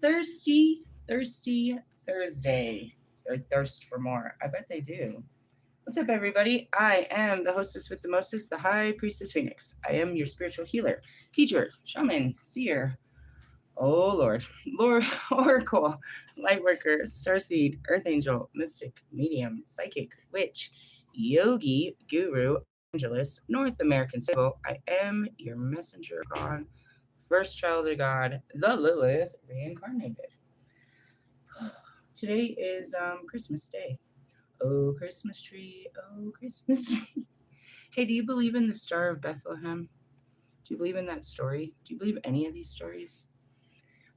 thirsty Thursday. Or thirst for more. I bet they do. What's up, everybody? I am the hostess with the mostest, the High Priestess Phoenix. I am your spiritual healer, teacher, shaman, seer. Oh, Lord, Oracle, Lightworker, Starseed, Earth Angel, Mystic, Medium, Psychic, Witch, Yogi, Guru, Evangelist, North American Civil. I am your messenger of God, first child of God, the Lilith reincarnated. Today is Christmas Day. Oh, Christmas tree, oh, Christmas tree. Hey, do you believe in the Star of Bethlehem? Do you believe in that story? Do you believe any of these stories?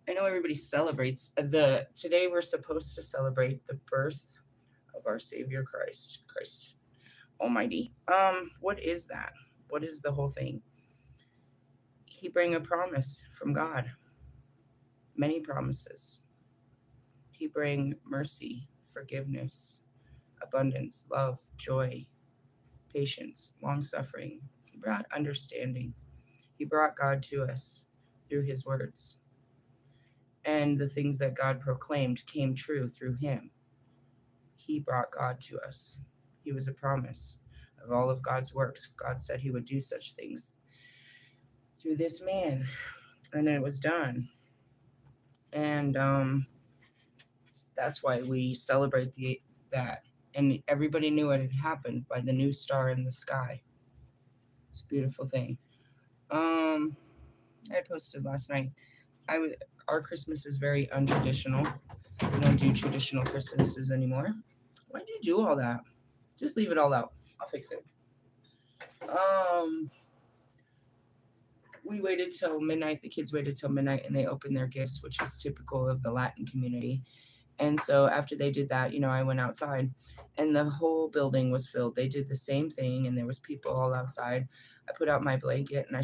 I know everybody celebrates today we're supposed to celebrate the birth of our Savior Christ Almighty. What is that? What is the whole thing? He bring a promise from God, many promises. He bring mercy, forgiveness, abundance, love, joy, patience, long suffering. He brought understanding. He brought God to us through his words. And the things that God proclaimed came true through him. He brought God to us. He was a promise of all of God's works. God said he would do such things through this man, and it was done. And that's why we celebrate that. And everybody knew it had happened by the new star in the sky. It's a beautiful thing. I posted last night. Our Christmas is very untraditional. We don't do traditional Christmases anymore. Why did you do all that? Just leave it all out. I'll fix it. We waited till midnight. The kids waited till midnight and they opened their gifts, which is typical of the Latin community. And so after they did that, I went outside and the whole building was filled. They did the same thing and there was people all outside. I put out my blanket and I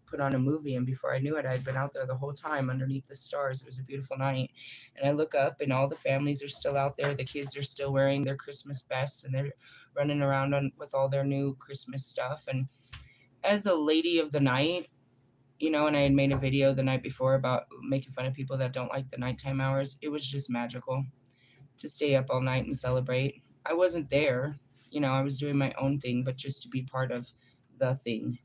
put on a movie, and before I knew it, I'd been out there the whole time underneath the stars. It was a beautiful night. And I look up and all the families are still out there. The kids are still wearing their Christmas bests and they're running around with all their new Christmas stuff. And as a lady of the night, and I had made a video the night before about making fun of people that don't like the nighttime hours. It was just magical to stay up all night and celebrate. I wasn't there, I was doing my own thing, but just to be part of the thing.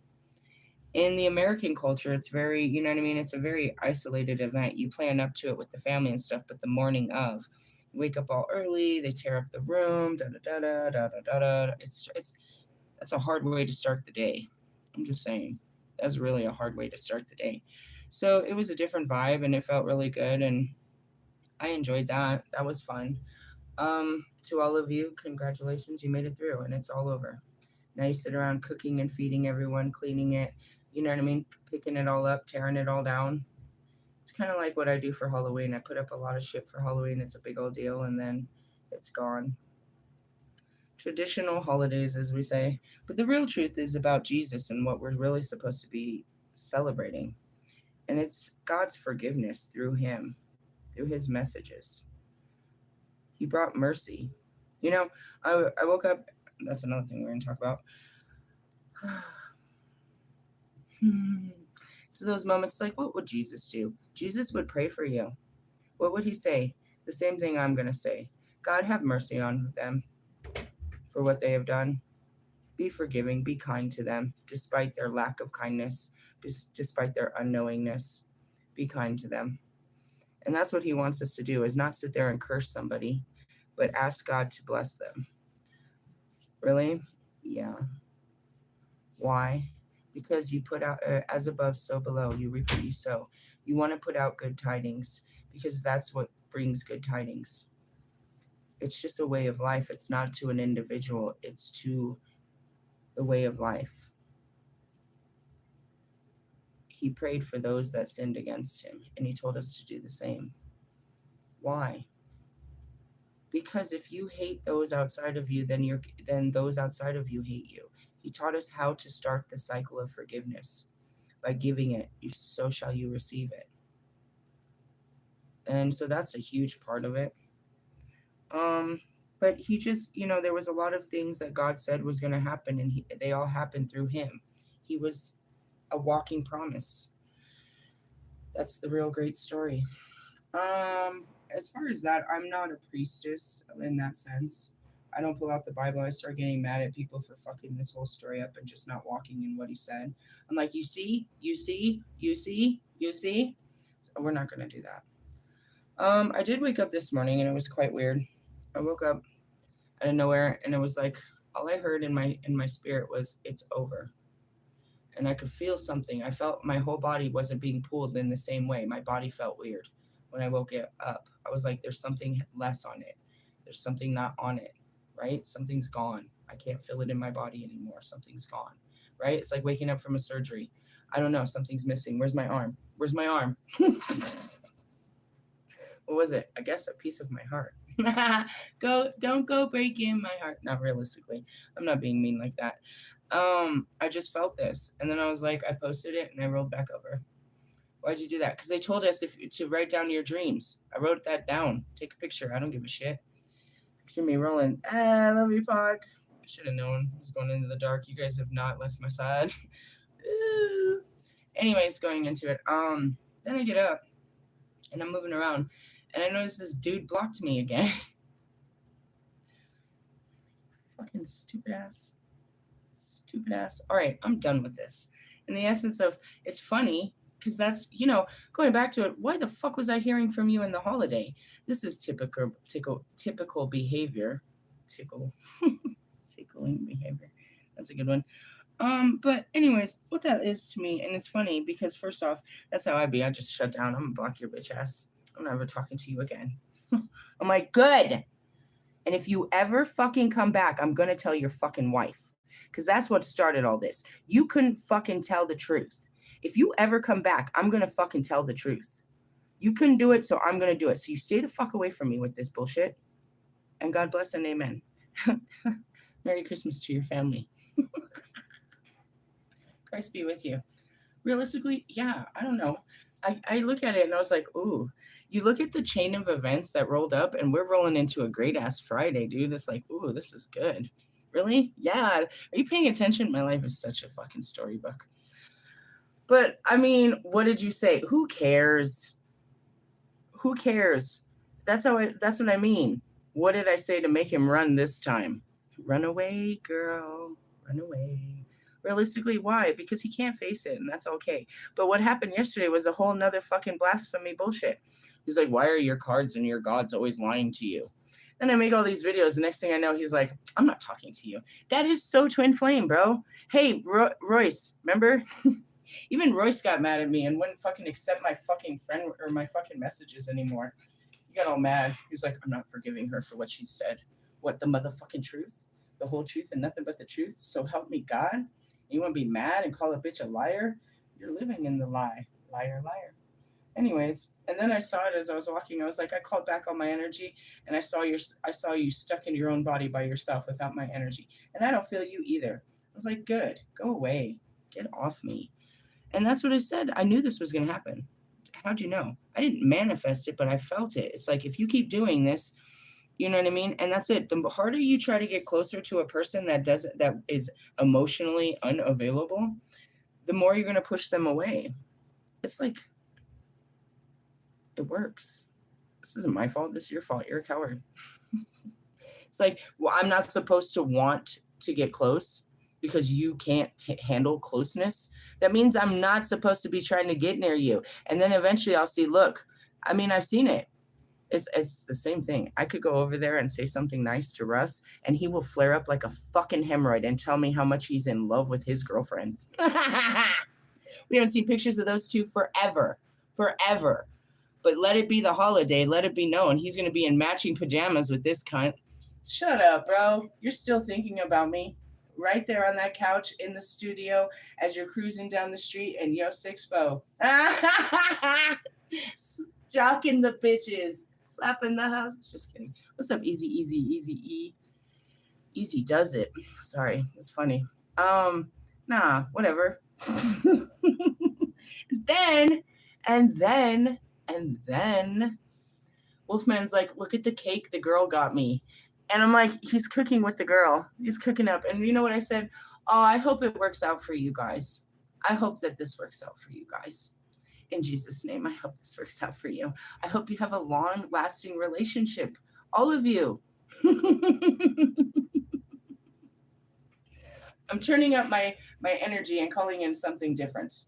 In the American culture, it's very, it's a very isolated event. You plan up to it with the family and stuff, but the morning of, you wake up all early, they tear up the room, da da da da da da da. That's a hard way to start the day. I'm just saying. That's really a hard way to start the day. So it was a different vibe and it felt really good and I enjoyed that. That was fun. To all of you, congratulations, you made it through and it's all over. Now you sit around cooking and feeding everyone, cleaning it, you know what I mean? Picking it all up, tearing it all down. It's kind of like what I do for Halloween. I put up a lot of shit for Halloween. It's a big old deal and then it's gone. Traditional holidays, as we say. But the real truth is about Jesus and what we're really supposed to be celebrating. And it's God's forgiveness through him, through his messages. He brought mercy. I woke up, that's another thing we're going to talk about. So those moments like, what would Jesus do? Jesus would pray for you. What would he say? The same thing I'm going to say. God, have mercy on them for what they have done. Be forgiving, be kind to them, despite their lack of kindness, despite their unknowingness. Be kind to them. And that's what he wants us to do, is not sit there and curse somebody, but ask God to bless them. Really? Yeah. Why? Because you put out, as above, so below, you reap what you sow. You want to put out good tidings, because that's what brings good tidings. It's just a way of life. It's not to an individual. It's to the way of life. He prayed for those that sinned against him, and he told us to do the same. Why? Because if you hate those outside of you, then those outside of you hate you. He taught us how to start the cycle of forgiveness. By giving it, so shall you receive it. And so that's a huge part of it. But he just, there was a lot of things that God said was going to happen, and they all happened through him. He was a walking promise. That's the real great story. As far as that, I'm not a priestess in that sense. I don't pull out the Bible. I start getting mad at people for fucking this whole story up and just not walking in what he said. I'm like, you see, you see, you see, you see. So we're not gonna do that. I did wake up this morning and it was quite weird. I woke up out of nowhere and it was like all I heard in my spirit was it's over. And I could feel something. I felt my whole body wasn't being pulled in the same way. My body felt weird when I woke it up. I was like, there's something less on it. There's something not on it, right? Something's gone. I can't feel it in my body anymore. Something's gone, right? It's like waking up from a surgery. I don't know. Something's missing. Where's my arm? Where's my arm? What was it? I guess a piece of my heart. Don't go breaking my heart. Not realistically. I'm not being mean like that. I just felt this. And then I was like, I posted it and I rolled back over. Why'd you do that? Because they told us to write down your dreams. I wrote that down. Take a picture. I don't give a shit. Picture me rolling. I love you, Pog. I should have known. I was going into the dark. You guys have not left my side. Anyways, going into it. Then I get up and I'm moving around and I notice this dude blocked me again. Fucking stupid ass. Stupid ass. All right, I'm done with this. In the essence of it's funny because that's, going back to it, why the fuck was I hearing from you in the holiday? This is typical behavior. Tickling behavior. That's a good one. But anyways, what that is to me, and it's funny because first off, that's how I be. I just shut down. I'm gonna block your bitch ass. I'm never talking to you again. I'm like, good. And if you ever fucking come back, I'm gonna tell your fucking wife. Because that's what started all this. You couldn't fucking tell the truth. If you ever come back, I'm gonna fucking tell the truth. You couldn't do it, so I'm gonna do it. So you stay the fuck away from me with this bullshit. And God bless and amen. Merry Christmas to your family. Christ be with you. Realistically, yeah, I don't know. I look at it and I was like, ooh, you look at the chain of events that rolled up and we're rolling into a great ass Friday, dude. It's like, ooh, this is good. Really? Yeah. Are you paying attention? My life is such a fucking storybook. But I mean, what did you say? Who cares? Who cares? That's what I mean. What did I say to make him run this time? Run away, girl. Run away. Realistically, why? Because he can't face it, and that's okay. But what happened yesterday was a whole nother fucking blasphemy bullshit. He's like, why are your cards and your gods always lying to you? Then I make all these videos. The next thing I know, he's like, I'm not talking to you. That is so twin flame, bro. Hey, Royce, remember? Even Royce got mad at me and wouldn't fucking accept my fucking friend or my fucking messages anymore. He got all mad. He was like, I'm not forgiving her for what she said. What, the motherfucking truth? The whole truth and nothing but the truth? So help me God? You want to be mad and call a bitch a liar? You're living in the lie. Liar, liar. Anyways, and then I saw it as I was walking. I was like, I called back all my energy and I saw you stuck in your own body by yourself without my energy. And I don't feel you either. I was like, good. Go away. Get off me. And that's what I said. I knew this was going to happen. How'd you know? I didn't manifest it, but I felt it. It's like if you keep doing this, you know what I mean? And that's it. The harder you try to get closer to a person that is emotionally unavailable, the more you're going to push them away. It's like, it works. This isn't my fault. This is your fault. You're a coward. It's like, well, I'm not supposed to want to get close because you can't handle closeness. That means I'm not supposed to be trying to get near you. And then eventually I'll see, look, I mean, I've seen it. It's the same thing. I could go over there and say something nice to Russ, and he will flare up like a fucking hemorrhoid and tell me how much he's in love with his girlfriend. We haven't seen pictures of those two forever. Forever. But let it be the holiday. Let it be known. He's going to be in matching pajamas with this cunt. Shut up, bro. You're still thinking about me. Right there on that couch in the studio as you're cruising down the street and yo 6'4". Jocking the bitches. Slapping the house. Just kidding. What's up, Easy E? Easy does it. Sorry, it's funny. Nah, whatever. And then Wolfman's like, look at the cake the girl got me. And I'm like, he's cooking with the girl. He's cooking up. And you know what I said? Oh, I hope it works out for you guys. I hope that this works out for you guys. In Jesus' name, I hope this works out for you. I hope you have a long-lasting relationship. All of you. I'm turning up my energy and calling in something different.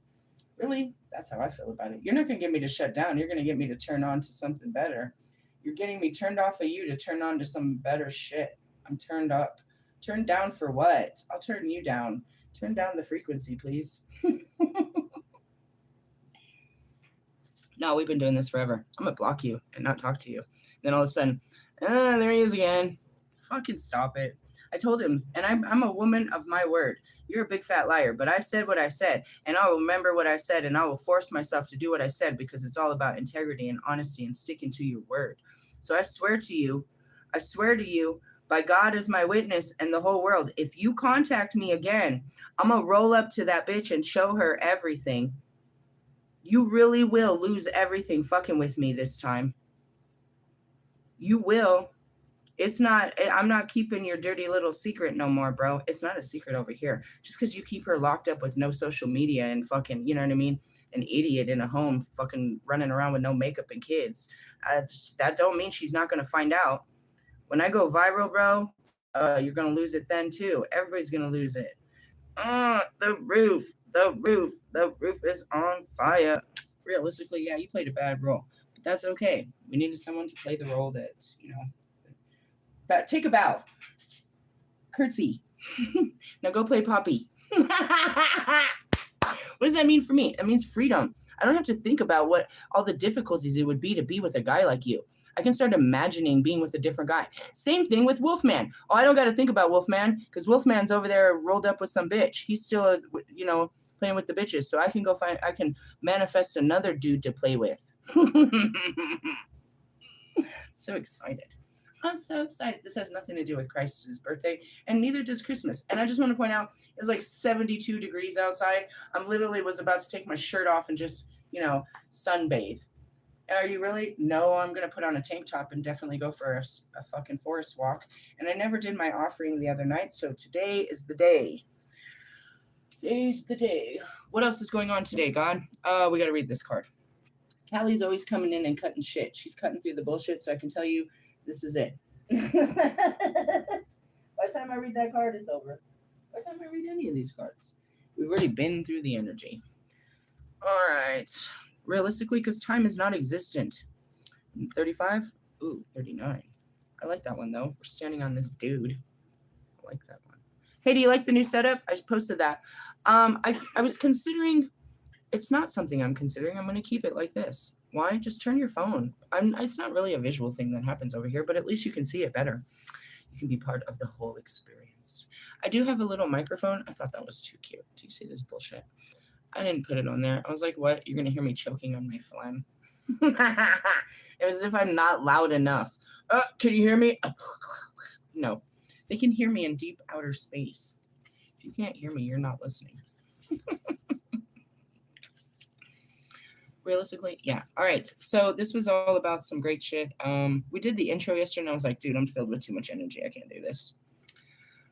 Really? That's how I feel about it. You're not going to get me to shut down. You're going to get me to turn on to something better. You're getting me turned off of you to turn on to some better shit. I'm turned up. Turned down for what? I'll turn you down. Turn down the frequency, please. No, we've been doing this forever. I'm going to block you and not talk to you. Then all of a sudden, there he is again. Fucking stop it. I told him, and I'm a woman of my word. You're a big fat liar, but I said what I said, and I will remember what I said, and I will force myself to do what I said because it's all about integrity and honesty and sticking to your word. So I swear to you, by God as my witness and the whole world, if you contact me again, I'm going to roll up to that bitch and show her everything. You really will lose everything fucking with me this time. You will. I'm not keeping your dirty little secret no more, bro. It's not a secret over here. Just because you keep her locked up with no social media and fucking, you know what I mean? An idiot in a home fucking running around with no makeup and kids. That don't mean she's not going to find out. When I go viral, bro, you're going to lose it then too. Everybody's going to lose it. The roof is on fire. Realistically, yeah, you played a bad role. But that's okay. We needed someone to play the role that, But take a bow. Curtsy. Now go play Poppy. What does that mean for me? It means freedom. I don't have to think about what all the difficulties it would be to be with a guy like you. I can start imagining being with a different guy. Same thing with Wolfman. Oh, I don't got to think about Wolfman because Wolfman's over there rolled up with some bitch. He's still, playing with the bitches. So I can manifest another dude to play with. So excited. I'm so excited. This has nothing to do with Christ's birthday, and neither does Christmas. And I just want to point out, it's like 72 degrees outside. I'm literally was about to take my shirt off and just, sunbathe. Are you really? No, I'm going to put on a tank top and definitely go for a fucking forest walk. And I never did my offering the other night, so today is the day. Today's the day. What else is going on today, God? We got to read this card. Callie's always coming in and cutting shit. She's cutting through the bullshit, so I can tell you this is it. By the time I read that card, it's over. By the time I read any of these cards, we've already been through the energy. All right. Realistically, because time is not existent. 35? Ooh, 39. I like that one, though. We're standing on this dude. I like that one. Hey, do you like the new setup? I posted that. I was considering... It's not something I'm considering. I'm going to keep it like this. Why? Just turn your phone. It's not really a visual thing that happens over here, but at least you can see it better. You can be part of the whole experience. I do have a little microphone. I thought that was too cute. Do you see this bullshit? I didn't put it on there. I was like, what? You're going to hear me choking on my phlegm. It was as if I'm not loud enough. Can you hear me? No. They can hear me in deep outer space. If you can't hear me, you're not listening. Realistically, yeah. All right. So this was all about some great shit. We did the intro yesterday, and I was like, dude, I'm filled with too much energy. I can't do this.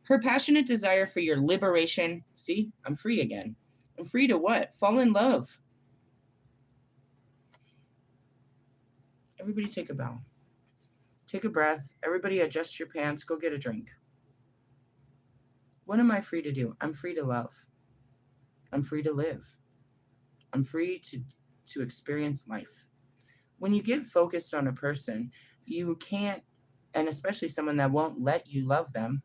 Her passionate desire for your liberation. See, I'm free again. I'm free to what? Fall in love. Everybody take a bow. Take a breath. Everybody adjust your pants. Go get a drink. What am I free to do? I'm free to love. I'm free to live. I'm free to experience life. When you get focused on a person, you can't, and especially someone that won't let you love them,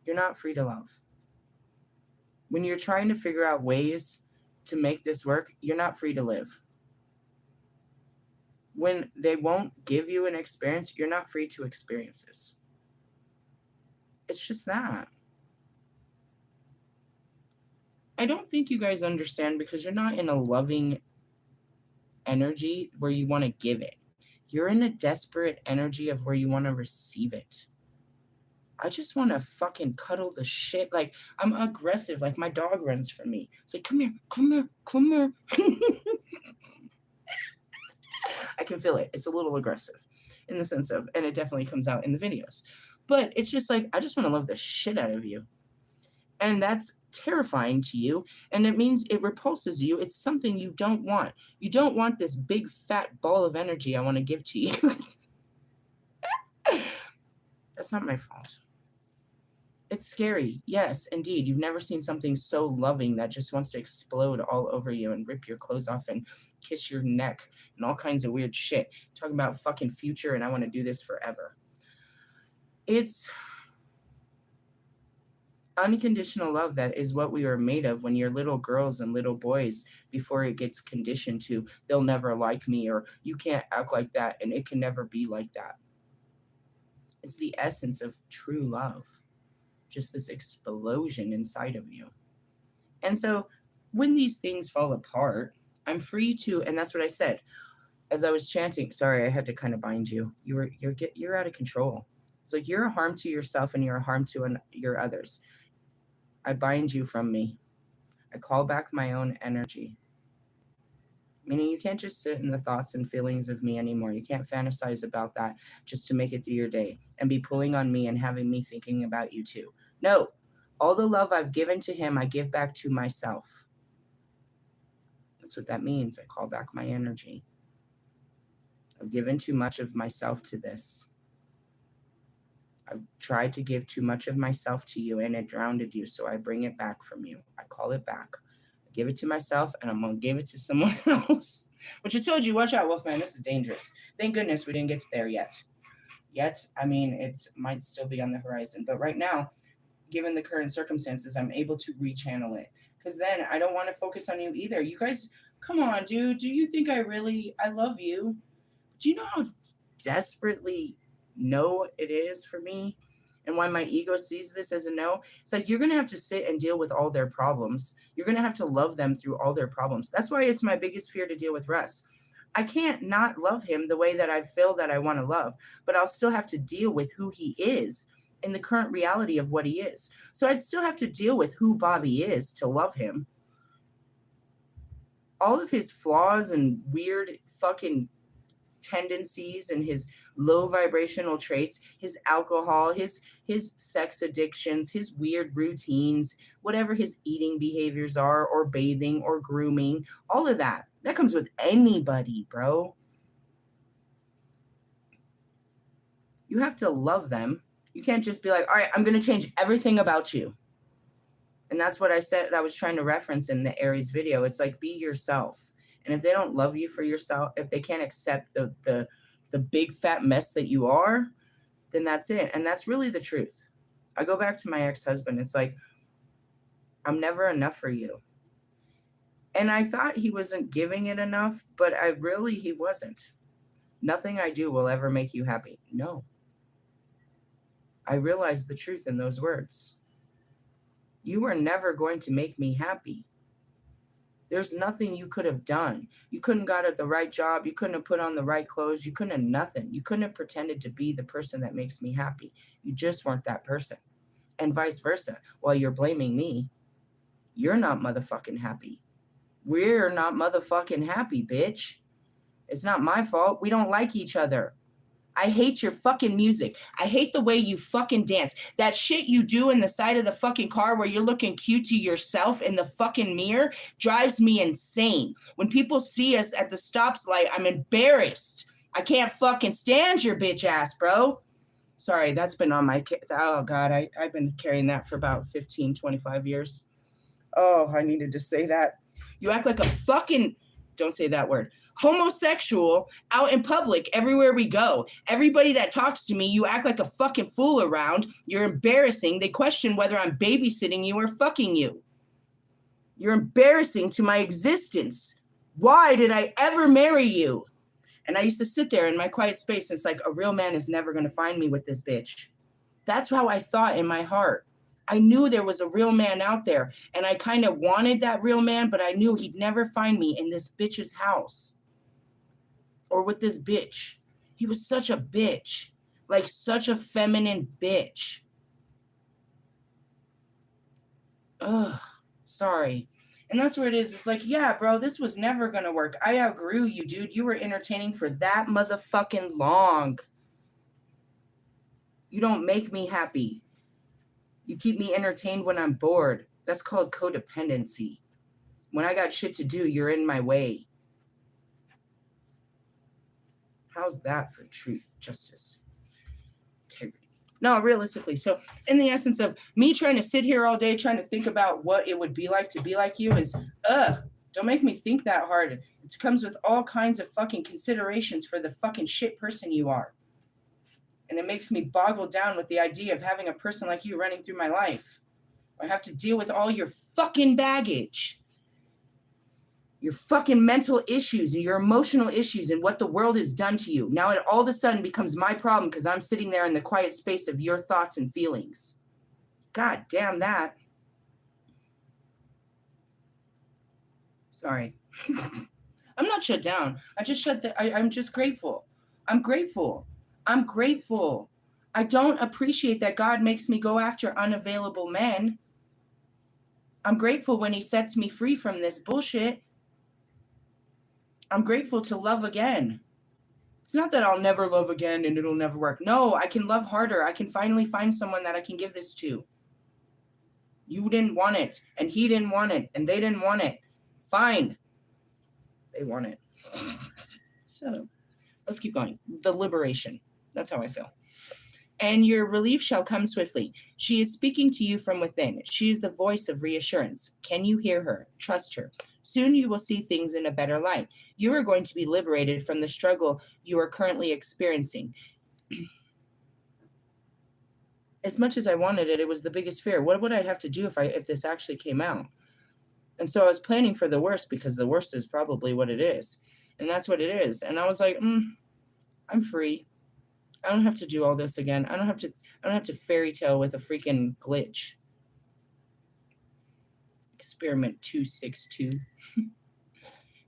you're not free to love. When you're trying to figure out ways to make this work, you're not free to live. When they won't give you an experience, you're not free to experience this. It's just that. I don't think you guys understand because you're not in a loving energy where you want to give it. You're in a desperate energy of where you want to receive it. I just want to fucking cuddle the shit. Like, I'm aggressive. Like, my dog runs from me. It's like, come here, come here, come here. I can feel it. It's a little aggressive in the sense of, and it definitely comes out in the videos. But it's just like, I just want to love the shit out of you. And that's terrifying to you. And it means it repulses you. It's something you don't want. You don't want this big fat ball of energy I want to give to you. That's not my fault. It's scary. Yes, indeed. You've never seen something so loving that just wants to explode all over you and rip your clothes off and kiss your neck and all kinds of weird shit. Talking about fucking future and I want to do this forever. It's unconditional love that is what we are made of when you're little girls and little boys before it gets conditioned to they'll never like me or you can't act like that and it can never be like that. It's the essence of true love, just this explosion inside of you. And so when these things fall apart, I'm free to, and that's what I said as I was chanting. Sorry, I had to kind of bind you. You're out of control. It's like you're a harm to yourself and you're a harm to your others. I bind you from me. I call back my own energy. Meaning you can't just sit in the thoughts and feelings of me anymore. You can't fantasize about that just to make it through your day and be pulling on me and having me thinking about you too. No, all the love I've given to him, I give back to myself. That's what that means. I call back my energy. I've given too much of myself to this. I've tried to give too much of myself to you and it drowned you, so I bring it back from you. I call it back. I give it to myself and I'm going to give it to someone else. Which I told you, watch out, Wolfman, this is dangerous. Thank goodness we didn't get to there yet. I mean, it might still be on the horizon. But right now, given the current circumstances, I'm able to rechannel it. Because then I don't want to focus on you either. You guys, come on, dude. Do you think I love you? Do you know how desperately no it is for me and why my ego sees this as a no? It's like you're going to have to sit and deal with all their problems. You're going to have to love them through all their problems. That's why it's my biggest fear to deal with Russ. I can't not love him the way that I feel that I want to love, but I'll still have to deal with who he is in the current reality of what he is. So I'd still have to deal with who Bobby is to love him. All of his flaws and weird fucking tendencies and his low vibrational traits, his alcohol, his sex addictions, his weird routines, whatever his eating behaviors are, or bathing or grooming, all of that comes with anybody, bro. You have to love them. You can't just be like, all right, I'm going to change everything about you. And that's what I said, that I was trying to reference in the Aries video. It's like, be yourself. And if they don't love you for yourself, if they can't accept the big fat mess that you are, then that's it. And that's really the truth. I go back to my ex-husband. It's like, I'm never enough for you. And I thought he wasn't giving it enough, but he wasn't. Nothing I do will ever make you happy. No. I realized the truth in those words. You were never going to make me happy. There's nothing you could have done. You couldn't got at the right job. You couldn't have put on the right clothes. You couldn't have nothing. You couldn't have pretended to be the person that makes me happy. You just weren't that person. And vice versa. While you're blaming me, you're not motherfucking happy. We're not motherfucking happy, bitch. It's not my fault. We don't like each other. I hate your fucking music. I hate the way you fucking dance. That shit you do in the side of the fucking car where you're looking cute to yourself in the fucking mirror drives me insane. When people see us at the stops light, I'm embarrassed. I can't fucking stand your bitch ass, bro. Sorry, that's been on my... Oh, God, I've been carrying that for about 15, 25 years. Oh, I needed to say that. You act like a fucking... Don't say that word. Homosexual out in public everywhere we go. Everybody that talks to me, you act like a fucking fool around. You're embarrassing. They question whether I'm babysitting you or fucking you. You're embarrassing to my existence. Why did I ever marry you? And I used to sit there in my quiet space. And it's like, a real man is never going to find me with this bitch. That's how I thought in my heart. I knew there was a real man out there. And I kind of wanted that real man, but I knew he'd never find me in this bitch's house. Or with this bitch. He was such a bitch. Like such a feminine bitch. Ugh, sorry. And that's where it is. It's like, yeah, bro, this was never going to work. I outgrew you, dude. You were entertaining for that motherfucking long. You don't make me happy. You keep me entertained when I'm bored. That's called codependency. When I got shit to do, you're in my way. How's that for truth, justice, integrity? No, realistically. So, in the essence of me trying to sit here all day trying to think about what it would be like to be like you is, don't make me think that hard. It comes with all kinds of fucking considerations for the fucking shit person you are. And it makes me boggle down with the idea of having a person like you running through my life. I have to deal with all your fucking baggage, your fucking mental issues and your emotional issues and what the world has done to you. Now it all of a sudden becomes my problem because I'm sitting there in the quiet space of your thoughts and feelings. God damn that. Sorry. I'm not shut down. I just I'm just grateful. I'm grateful. I'm grateful. I don't appreciate that God makes me go after unavailable men. I'm grateful when he sets me free from this bullshit. I'm grateful to love again. It's not that I'll never love again and it'll never work. No, I can love harder. I can finally find someone that I can give this to. You didn't want it, and he didn't want it, and they didn't want it. Fine. They want it. Shut up. Let's keep going. The liberation. That's how I feel. And your relief shall come swiftly. She is speaking to you from within. She is the voice of reassurance. Can you hear her? Trust her. Soon you will see things in a better light. You are going to be liberated from the struggle you are currently experiencing. As much as I wanted it, it was the biggest fear. What would I have to do if this actually came out? And so I was planning for the worst because the worst is probably what it is. And that's what it is. And I was like, I'm free. I don't have to do all this again. I don't have to fairy tale with a freaking glitch. Experiment 262.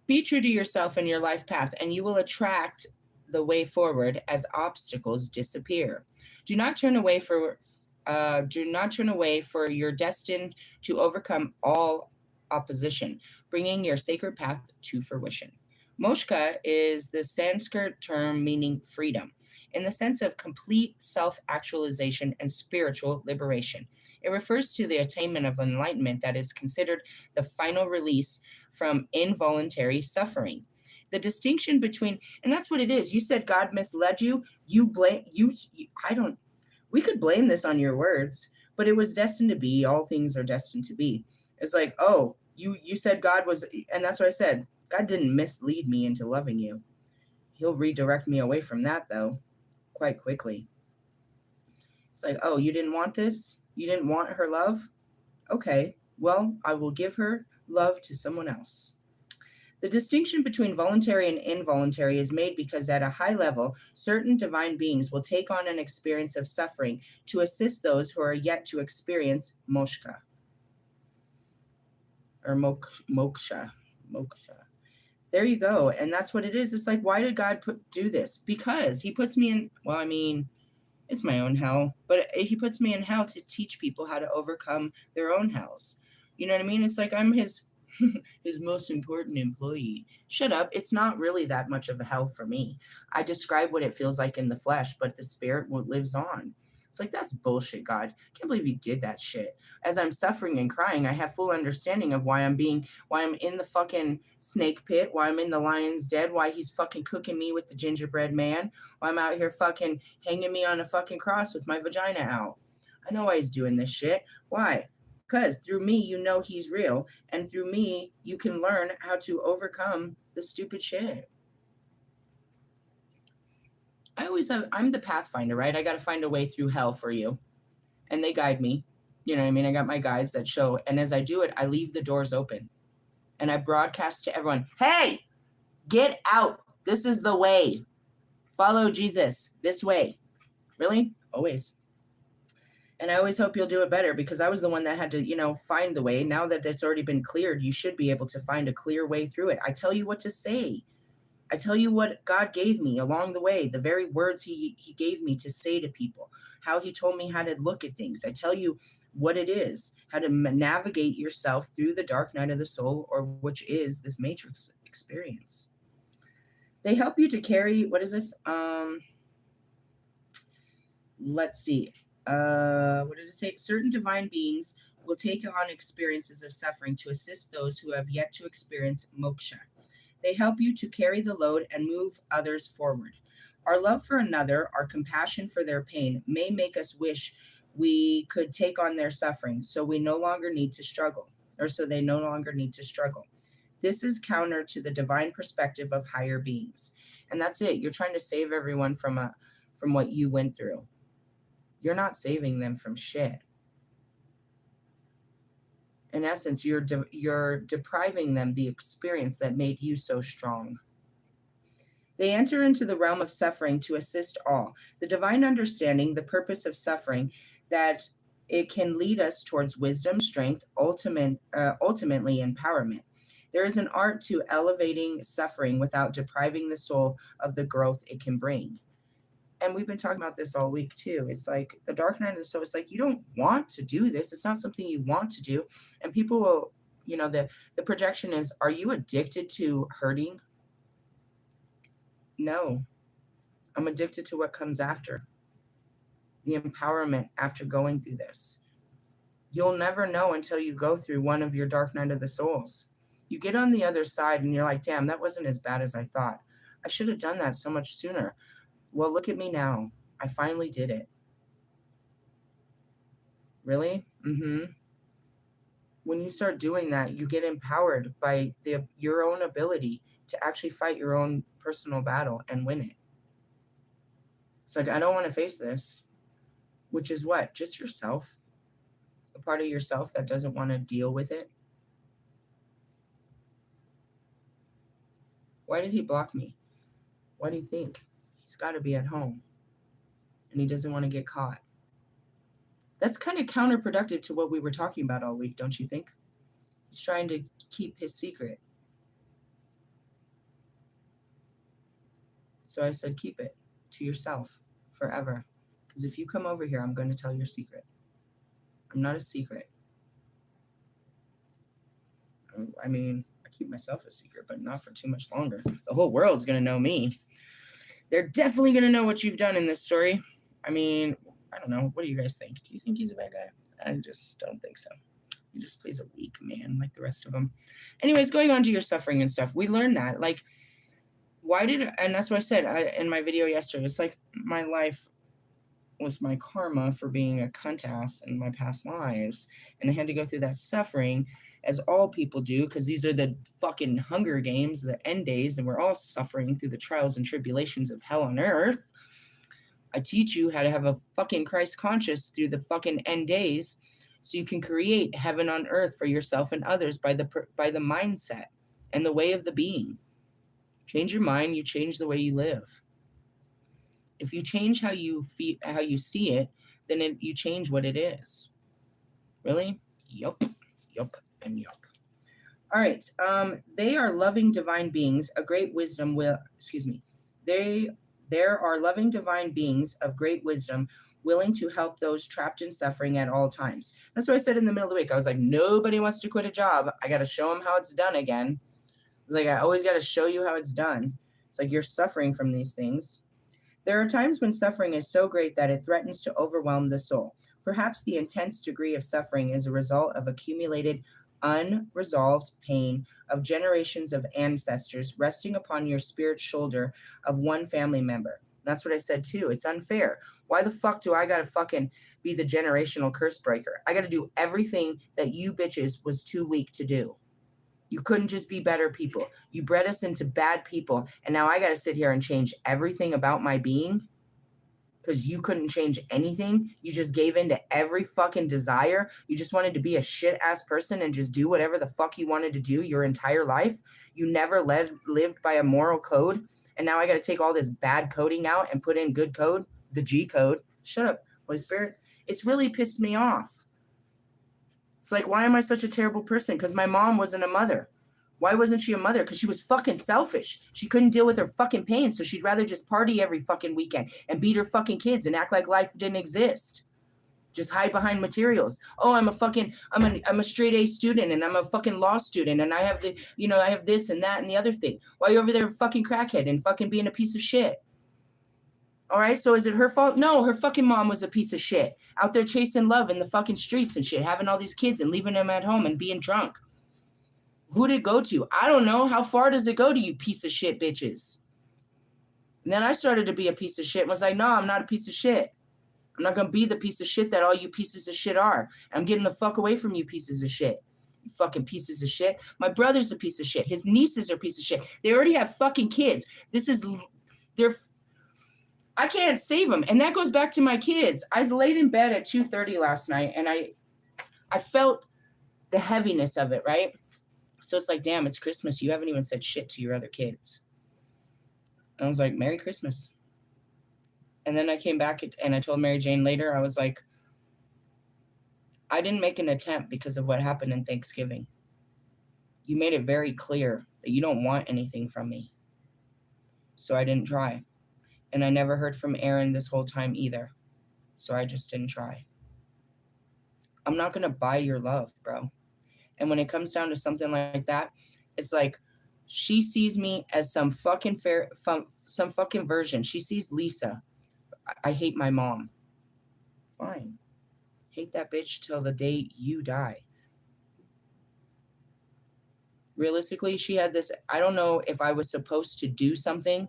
Be true to yourself and your life path, and you will attract the way forward as obstacles disappear. Do not turn away for you're destined to overcome all opposition, bringing your sacred path to fruition. Moksha is the Sanskrit term meaning freedom, in the sense of complete self-actualization and spiritual liberation. It refers to the attainment of enlightenment that is considered the final release from involuntary suffering. The distinction between, and that's what it is. You said God misled you. You blame you. I don't. We could blame this on your words, but it was destined to be. All things are destined to be. It's like, oh, you said God was, and that's what I said. God didn't mislead me into loving you. He'll redirect me away from that though, quite quickly. It's like, oh, you didn't want this? You didn't want her love? Okay, well, I will give her love to someone else. The distinction between voluntary and involuntary is made because at a high level, certain divine beings will take on an experience of suffering to assist those who are yet to experience moksha. Or moksha. There you go. And that's what it is. It's like, why did God do this? Because he puts me in, well, I mean, it's my own hell, but he puts me in hell to teach people how to overcome their own hells. You know what I mean? It's like I'm his his most important employee. Shut up. It's not really that much of a hell for me. I describe what it feels like in the flesh, but the spirit lives on. It's like, that's bullshit, God. Can't believe you did that shit. As I'm suffering and crying, I have full understanding of why I'm in the fucking snake pit, why I'm in the lion's den, why he's fucking cooking me with the gingerbread man, why I'm out here fucking hanging me on a fucking cross with my vagina out. I know why he's doing this shit. Why? Because through me, you know he's real. And through me, you can learn how to overcome the stupid shit. I'm the pathfinder, right? I got to find a way through hell for you. And they guide me. You know what I mean? I got my guides that show. And as I do it, I leave the doors open. And I broadcast to everyone, hey, get out. This is the way. Follow Jesus this way. Really? Always. And I always hope you'll do it better because I was the one that had to, find the way. Now that it's already been cleared, you should be able to find a clear way through it. I tell you what to say. I tell you what God gave me along the way, the very words he gave me to say to people, how he told me how to look at things. I tell you what it is, how to navigate yourself through the dark night of the soul, or which is this matrix experience. They help you to carry, what is this? Let's see. What did it say? Certain divine beings will take on experiences of suffering to assist those who have yet to experience moksha. They help you to carry the load and move others forward. Our love for another, our compassion for their pain, may make us wish we could take on their suffering so we no longer need to struggle, or so they no longer need to struggle. This is counter to the divine perspective of higher beings. And that's it. You're trying to save everyone from what you went through. You're not saving them from shit. In essence, you're depriving them the experience that made you so strong. They enter into the realm of suffering to assist all. The divine understanding, the purpose of suffering, that it can lead us towards wisdom, strength, ultimately empowerment. There is an art to elevating suffering without depriving the soul of the growth it can bring. And we've been talking about this all week too. It's like the dark night of the soul. It's like you don't want to do this. It's not something you want to do. And people will, the projection is, are you addicted to hurting? No, I'm addicted to what comes after. The empowerment after going through this. You'll never know until you go through one of your dark night of the souls. You get on the other side and you're like, damn, that wasn't as bad as I thought. I should have done that so much sooner. Well, look at me now. I finally did it. Really? Mm-hmm. When you start doing that, you get empowered by your own ability to actually fight your own personal battle and win it. It's like, I don't want to face this, which is what? Just yourself. A part of yourself that doesn't want to deal with it. Why did he block me? What do you think? He's got to be at home. And he doesn't want to get caught. That's kind of counterproductive to what we were talking about all week, don't you think? He's trying to keep his secret. So I said, keep it to yourself forever. Because if you come over here, I'm going to tell your secret. I'm not a secret. I mean, I keep myself a secret, but not for too much longer. The whole world's going to know me. They're definitely going to know what you've done in this story. I mean, I don't know. What do you guys think? Do you think he's a bad guy? I just don't think so. He just plays a weak man like the rest of them. Anyways, going on to your suffering and stuff. We learned that. Like, and that's what I said in my video yesterday. It's like my life was my karma for being a cunt ass in my past lives. And I had to go through that suffering, as all people do, because these are the fucking Hunger Games, the end days, and we're all suffering through the trials and tribulations of hell on earth. I teach you how to have a fucking Christ conscious through the fucking end days so you can create heaven on earth for yourself and others by the mindset and the way of the being. Change your mind, you change the way you live. If you change how you see it, then you change what it is. Really? Yup, and yup. All right. They are loving divine beings. A great wisdom will. There are loving divine beings of great wisdom, willing to help those trapped in suffering at all times. That's what I said in the middle of the week. I was like, nobody wants to quit a job. I got to show them how it's done again. It's like, I always got to show you how it's done. It's like you're suffering from these things. There are times when suffering is so great that it threatens to overwhelm the soul. Perhaps the intense degree of suffering is a result of accumulated, unresolved pain of generations of ancestors resting upon your spirit shoulder of one family member. That's what I said too. It's unfair. Why the fuck do I gotta fucking be the generational curse breaker? I gotta do everything that you bitches was too weak to do. You couldn't just be better people. You bred us into bad people, and now I got to sit here and change everything about my being because you couldn't change anything. You just gave in to every fucking desire. You just wanted to be a shit-ass person and just do whatever the fuck you wanted to do your entire life. You never lived by a moral code, and now I got to take all this bad coding out and put in good code, the G code. Shut up, Holy Spirit. It's really pissed me off. It's like, why am I such a terrible person? Because my mom wasn't a mother. Why wasn't she a mother? Because she was fucking selfish. She couldn't deal with her fucking pain, so she'd rather just party every fucking weekend and beat her fucking kids and act like life didn't exist. Just hide behind materials. Oh, I'm a straight A student and I'm a fucking law student and I have I have this and that and the other thing. Why are you over there fucking crackhead and fucking being a piece of shit? All right, so is it her fault? No, her fucking mom was a piece of shit. Out there chasing love in the fucking streets and shit, having all these kids and leaving them at home and being drunk. Who did it go to? I don't know. How far does it go to, you piece of shit bitches? And then I started to be a piece of shit and was like, no, I'm not a piece of shit. I'm not going to be the piece of shit that all you pieces of shit are. I'm getting the fuck away from you pieces of shit. You fucking pieces of shit. My brother's a piece of shit. His nieces are a piece of shit. They already have fucking kids. They're I can't save them. And that goes back to my kids. I laid in bed at 2:30 last night and I felt the heaviness of it, right? So it's like, damn, it's Christmas. You haven't even said shit to your other kids. And I was like, Merry Christmas. And then I came back and I told Mary Jane later, I was like, I didn't make an attempt because of what happened in Thanksgiving. You made it very clear that you don't want anything from me. So I didn't try. And I never heard from Aaron this whole time either. So I just didn't try. I'm not going to buy your love, bro. And when it comes down to something like that, it's like she sees me as some fucking some fucking version. She sees Lisa. I hate my mom. Fine. Hate that bitch till the day you die. Realistically, she had this. I don't know if I was supposed to do something.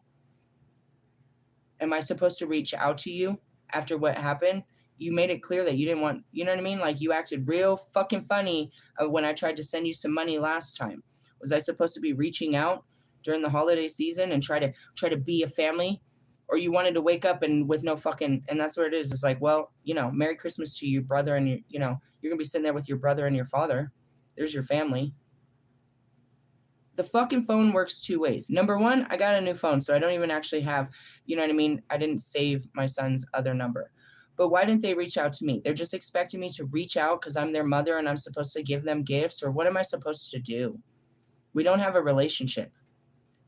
Am I supposed to reach out to you after what happened? You made it clear that you didn't want, you know what I mean? Like you acted real fucking funny when I tried to send you some money last time. Was I supposed to be reaching out during the holiday season and try to be a family? Or you wanted to wake up and with no fucking, and that's what it is. It's like, well, Merry Christmas to your brother and you're going to be sitting there with your brother and your father. There's your family. The fucking phone works two ways. Number one, I got a new phone, so I don't even actually have, you know what I mean? I didn't save my son's other number. But why didn't they reach out to me? They're just expecting me to reach out because I'm their mother and I'm supposed to give them gifts, or what am I supposed to do? We don't have a relationship.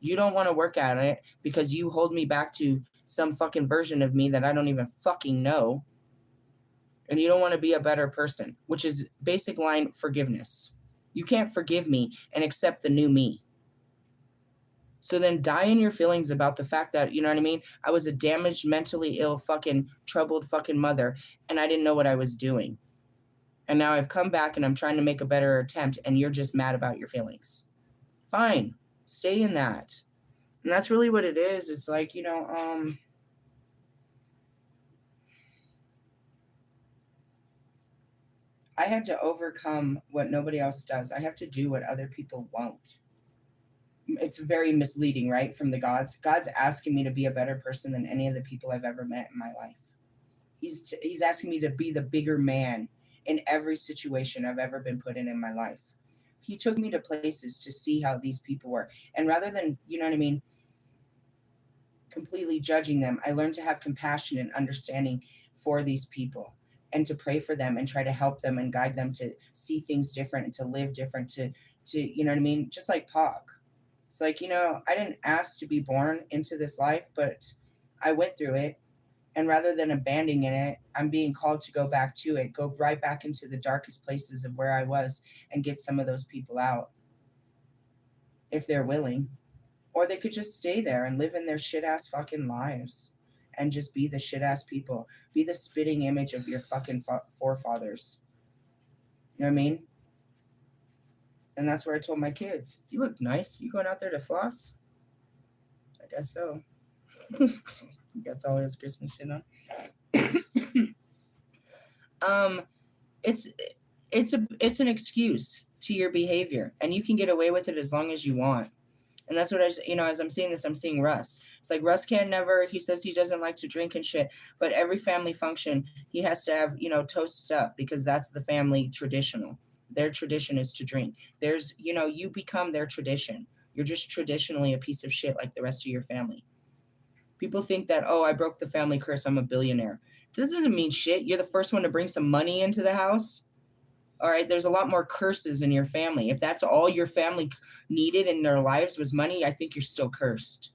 You don't want to work at it because you hold me back to some fucking version of me that I don't even fucking know. And you don't want to be a better person, which is basic line forgiveness. You can't forgive me and accept the new me. So then die in your feelings about the fact that, you know what I mean? I was a damaged, mentally ill, fucking troubled fucking mother, and I didn't know what I was doing. And now I've come back and I'm trying to make a better attempt, and you're just mad about your feelings. Fine. Stay in that. And that's really what it is. It's like, I had to overcome what nobody else does. I have to do what other people won't. It's very misleading, right? From the gods. God's asking me to be a better person than any of the people I've ever met in my life. He's asking me to be the bigger man in every situation I've ever been put in my life. He took me to places to see how these people were. And rather than, you know what I mean, completely judging them, I learned to have compassion and understanding for these people and to pray for them and try to help them and guide them to see things different and to live different, to you know what I mean? Just like Pog. It's like, I didn't ask to be born into this life, but I went through it. And rather than abandoning it, I'm being called to go back to it, go right back into the darkest places of where I was and get some of those people out if they're willing. Or they could just stay there and live in their shit ass fucking lives and just be the shit ass people. Be the spitting image of your fucking forefathers. You know what I mean? And that's where I told my kids, you look nice. You going out there to floss? I guess so. That's all his Christmas shit on. It's an excuse to your behavior, and you can get away with it as long as you want. And that's what as I'm seeing this, I'm seeing Russ. It's like Russ he says he doesn't like to drink and shit, but every family function, he has to have, toasts up because that's the family traditional. Their tradition is to drink. You become their tradition. You're just traditionally a piece of shit like the rest of your family. People think that, oh, I broke the family curse, I'm a billionaire. This doesn't mean shit. You're the first one to bring some money into the house. All right, there's a lot more curses in your family. If that's all your family needed in their lives was money, I think you're still cursed.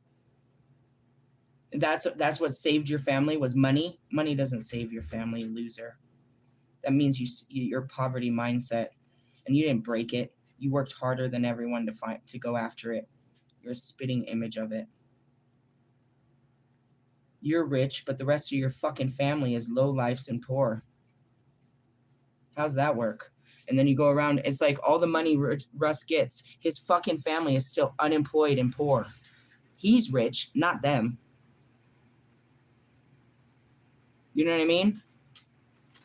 That's what saved your family was money. Money doesn't save your family, loser. That means your poverty mindset, and you didn't break it. You worked harder than everyone to go after it. You're a spitting image of it. You're rich, but the rest of your fucking family is low lifes and poor. How's that work? And then you go around, it's like all the money Russ gets, his fucking family is still unemployed and poor. He's rich, not them. You know what I mean?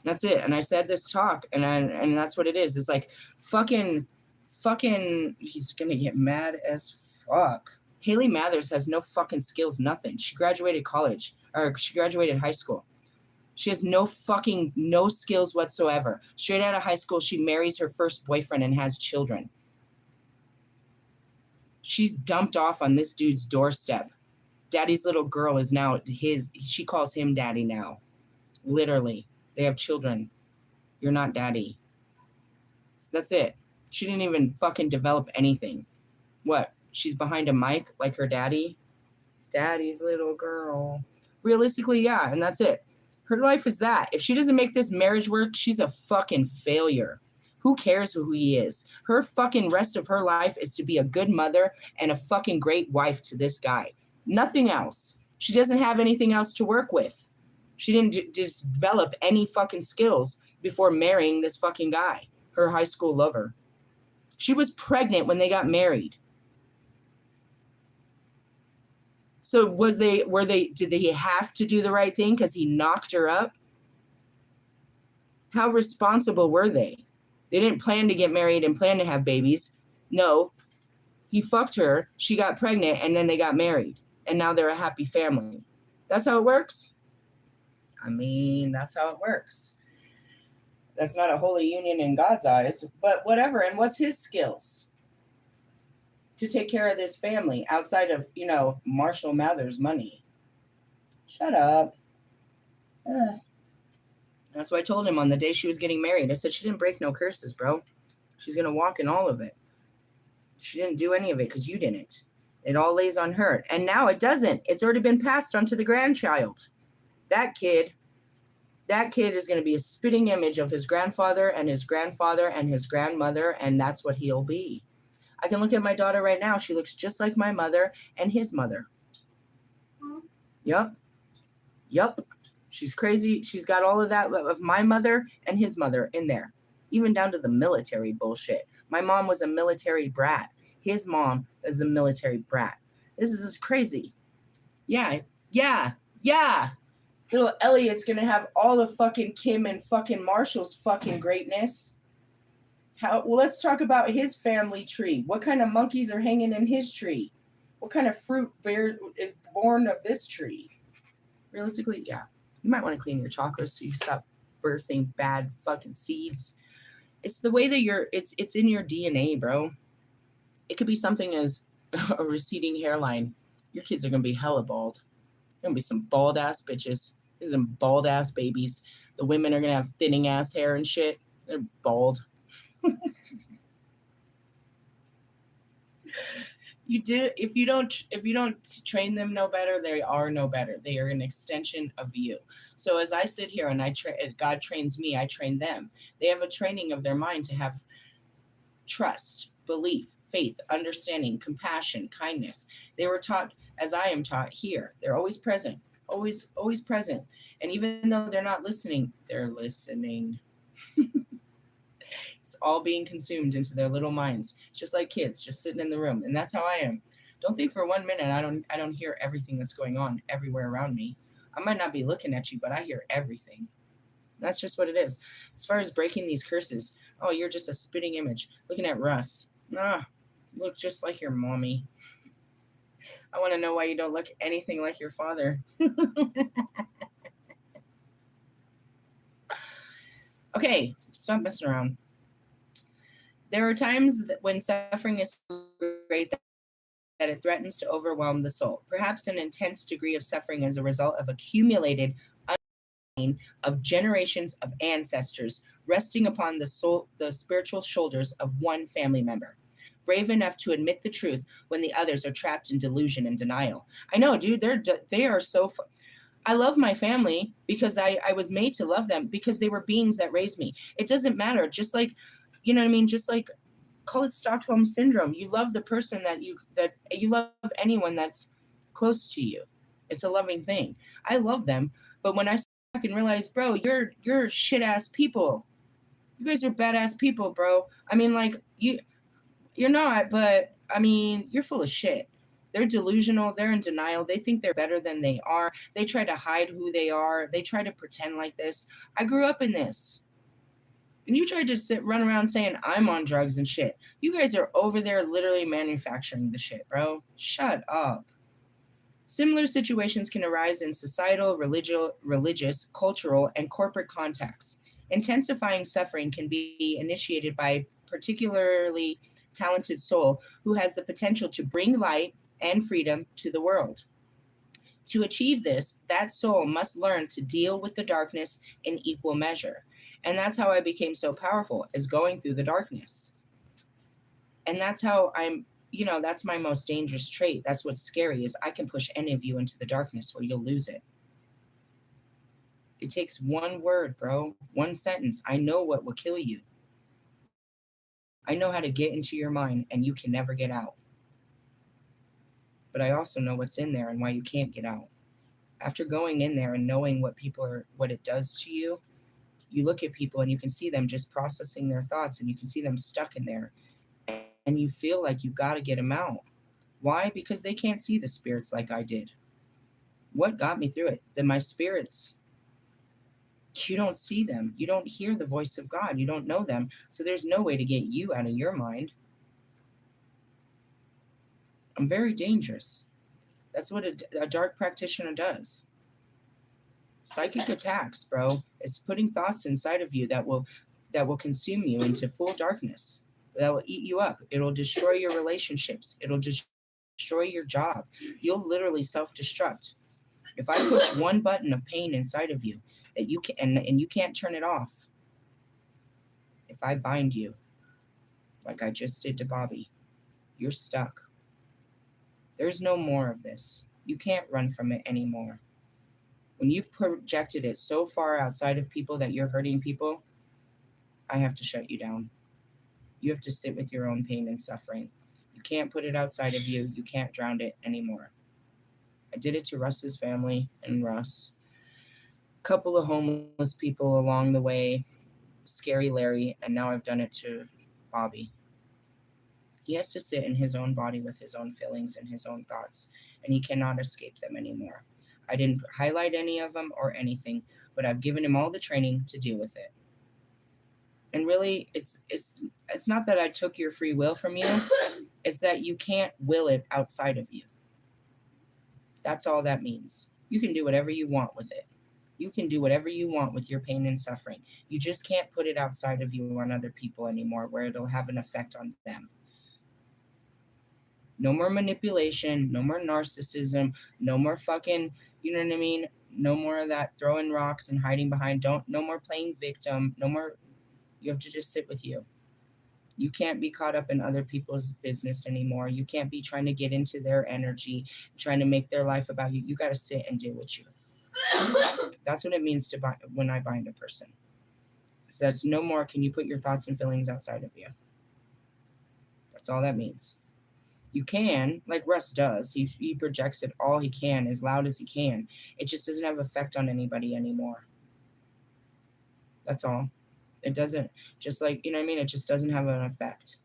That's it. And I said this talk, and that's what it is. It's like fucking, he's gonna get mad as fuck. Haley Mathers has no fucking skills, nothing. She graduated college, or she graduated high school. She has no skills whatsoever. Straight out of high school, she marries her first boyfriend and has children. She's dumped off on this dude's doorstep. Daddy's little girl is now she calls him daddy now. Literally. They have children. You're not daddy. That's it. She didn't even fucking develop anything. What? She's behind a mic like her daddy? Daddy's little girl. Realistically, yeah, and that's it. Her life is that. If she doesn't make this marriage work, she's a fucking failure. Who cares who he is? Her fucking rest of her life is to be a good mother and a fucking great wife to this guy. Nothing else. She doesn't have anything else to work with. She didn't just develop any fucking skills before marrying this fucking guy, her high school lover. She was pregnant when they got married. So did they have to do the right thing because he knocked her up? How responsible were they? They didn't plan to get married and plan to have babies. No, he fucked her, she got pregnant, and then they got married. And now they're a happy family. That's how it works? I mean, that's how it works. That's not a holy union in God's eyes, but whatever. And what's his skills? To take care of this family outside of, Marshall Mathers' money. Shut up. That's what I told him on the day she was getting married. I said, she didn't break no curses, bro. She's going to walk in all of it. She didn't do any of it because you didn't. It all lays on her. And now it doesn't. It's already been passed on to the grandchild. That kid is going to be a spitting image of his grandfather and his grandfather and his grandmother, and that's what he'll be. I can look at my daughter right now. She looks just like my mother and his mother. Yep. She's crazy. She's got all of that of my mother and his mother in there, even down to the military bullshit. My mom was a military brat. His mom is a military brat. This is crazy. Yeah. Little Elliot's going to have all the fucking Kim and fucking Marshall's fucking greatness. Well, let's talk about his family tree. What kind of monkeys are hanging in his tree? What kind of fruit bear is born of this tree? Realistically, yeah. You might want to clean your chakras so you stop birthing bad fucking seeds. It's the way that it's in your DNA, bro. It could be something as a receding hairline. Your kids are going to be hella bald. Going to be some bald ass bitches. There's some bald ass babies. The women are going to have thinning ass hair and shit. They're bald. If you don't train them no better, they are no better. They are an extension of you. So as I sit here and God trains me, I train them. They have a training of their mind to have trust, belief, faith, understanding, compassion, kindness. They were taught as I am taught here. They're always present, always present. And even though they're not listening, they're listening. It's all being consumed into their little minds, just like kids, just sitting in the room. And that's how I am. Don't think for 1 minute I don't hear everything that's going on everywhere around me. I might not be looking at you, but I hear everything. That's just what it is. As far as breaking these curses, oh, you're just a spitting image. Looking at Russ. You look just like your mommy. I want to know why you don't look anything like your father. Okay, stop messing around. There are times when suffering is so great that it threatens to overwhelm the soul. Perhaps an intense degree of suffering as a result of accumulated of generations of ancestors resting upon the spiritual shoulders of one family member, brave enough to admit the truth when the others are trapped in delusion and denial. I know, dude, they are so. I love my family because I was made to love them because they were beings that raised me. It doesn't matter. Just like, you know what I mean? Just like, call it Stockholm syndrome. You love the person that you love anyone that's close to you. It's a loving thing. I love them, but when I sit back and realize, bro, you're shit ass people. You guys are badass people, bro. I mean, like you're not, but I mean, you're full of shit. They're delusional. They're in denial. They think they're better than they are. They try to hide who they are. They try to pretend like this. I grew up in this. And you tried to run around saying I'm on drugs and shit. You guys are over there literally manufacturing the shit, bro. Shut up. Similar situations can arise in societal, religious, cultural, and corporate contexts. Intensifying suffering can be initiated by particularly talented soul who has the potential to bring light and freedom to the world. To achieve this, that soul must learn to deal with the darkness in equal measure. And that's how I became so powerful, is going through the darkness. And that's how that's my most dangerous trait. That's what's scary is I can push any of you into the darkness where you'll lose it. It takes one word, bro, one sentence. I know what will kill you. I know how to get into your mind and you can never get out. But I also know what's in there and why you can't get out. After going in there and knowing what it does to you, you look at people and you can see them just processing their thoughts and you can see them stuck in there and you feel like you got to get them out. Why? Because they can't see the spirits like I did. What got me through it? Then my spirits. You don't see them. You don't hear the voice of God. You don't know them. So there's no way to get you out of your mind. I'm very dangerous. That's what a dark practitioner does. Psychic attacks, bro, is putting thoughts inside of you that will consume you into full darkness. That will eat you up. It'll destroy your relationships. It'll destroy your job. You'll literally self-destruct. If I push one button of pain inside of you that you can and you can't turn it off, if I bind you like I just did to Bobby, you're stuck. There's no more of this. You can't run from it anymore. When you've projected it so far outside of people that you're hurting people, I have to shut you down. You have to sit with your own pain and suffering. You can't put it outside of you. You can't drown it anymore. I did it to Russ's family and Russ. A couple of homeless people along the way, Scary Larry, and now I've done it to Bobby. He has to sit in his own body with his own feelings and his own thoughts, and he cannot escape them anymore. I didn't highlight any of them or anything, but I've given him all the training to deal with it. And really, it's not that I took your free will from you. It's that you can't will it outside of you. That's all that means. You can do whatever you want with it. You can do whatever you want with your pain and suffering. You just can't put it outside of you on other people anymore where it'll have an effect on them. No more manipulation, no more narcissism, no more fucking, you know what I mean? No more of that throwing rocks and hiding behind. No more playing victim. No more. You have to just sit with you. You can't be caught up in other people's business anymore. You can't be trying to get into their energy, trying to make their life about you. You got to sit and deal with you. That's what it means to when I bind a person. So that's no more can you put your thoughts and feelings outside of you. That's all that means. You can, like Russ does. He projects it all he can, as loud as he can. It just doesn't have effect on anybody anymore. That's all. It doesn't, just like, you know what I mean? It just doesn't have an effect.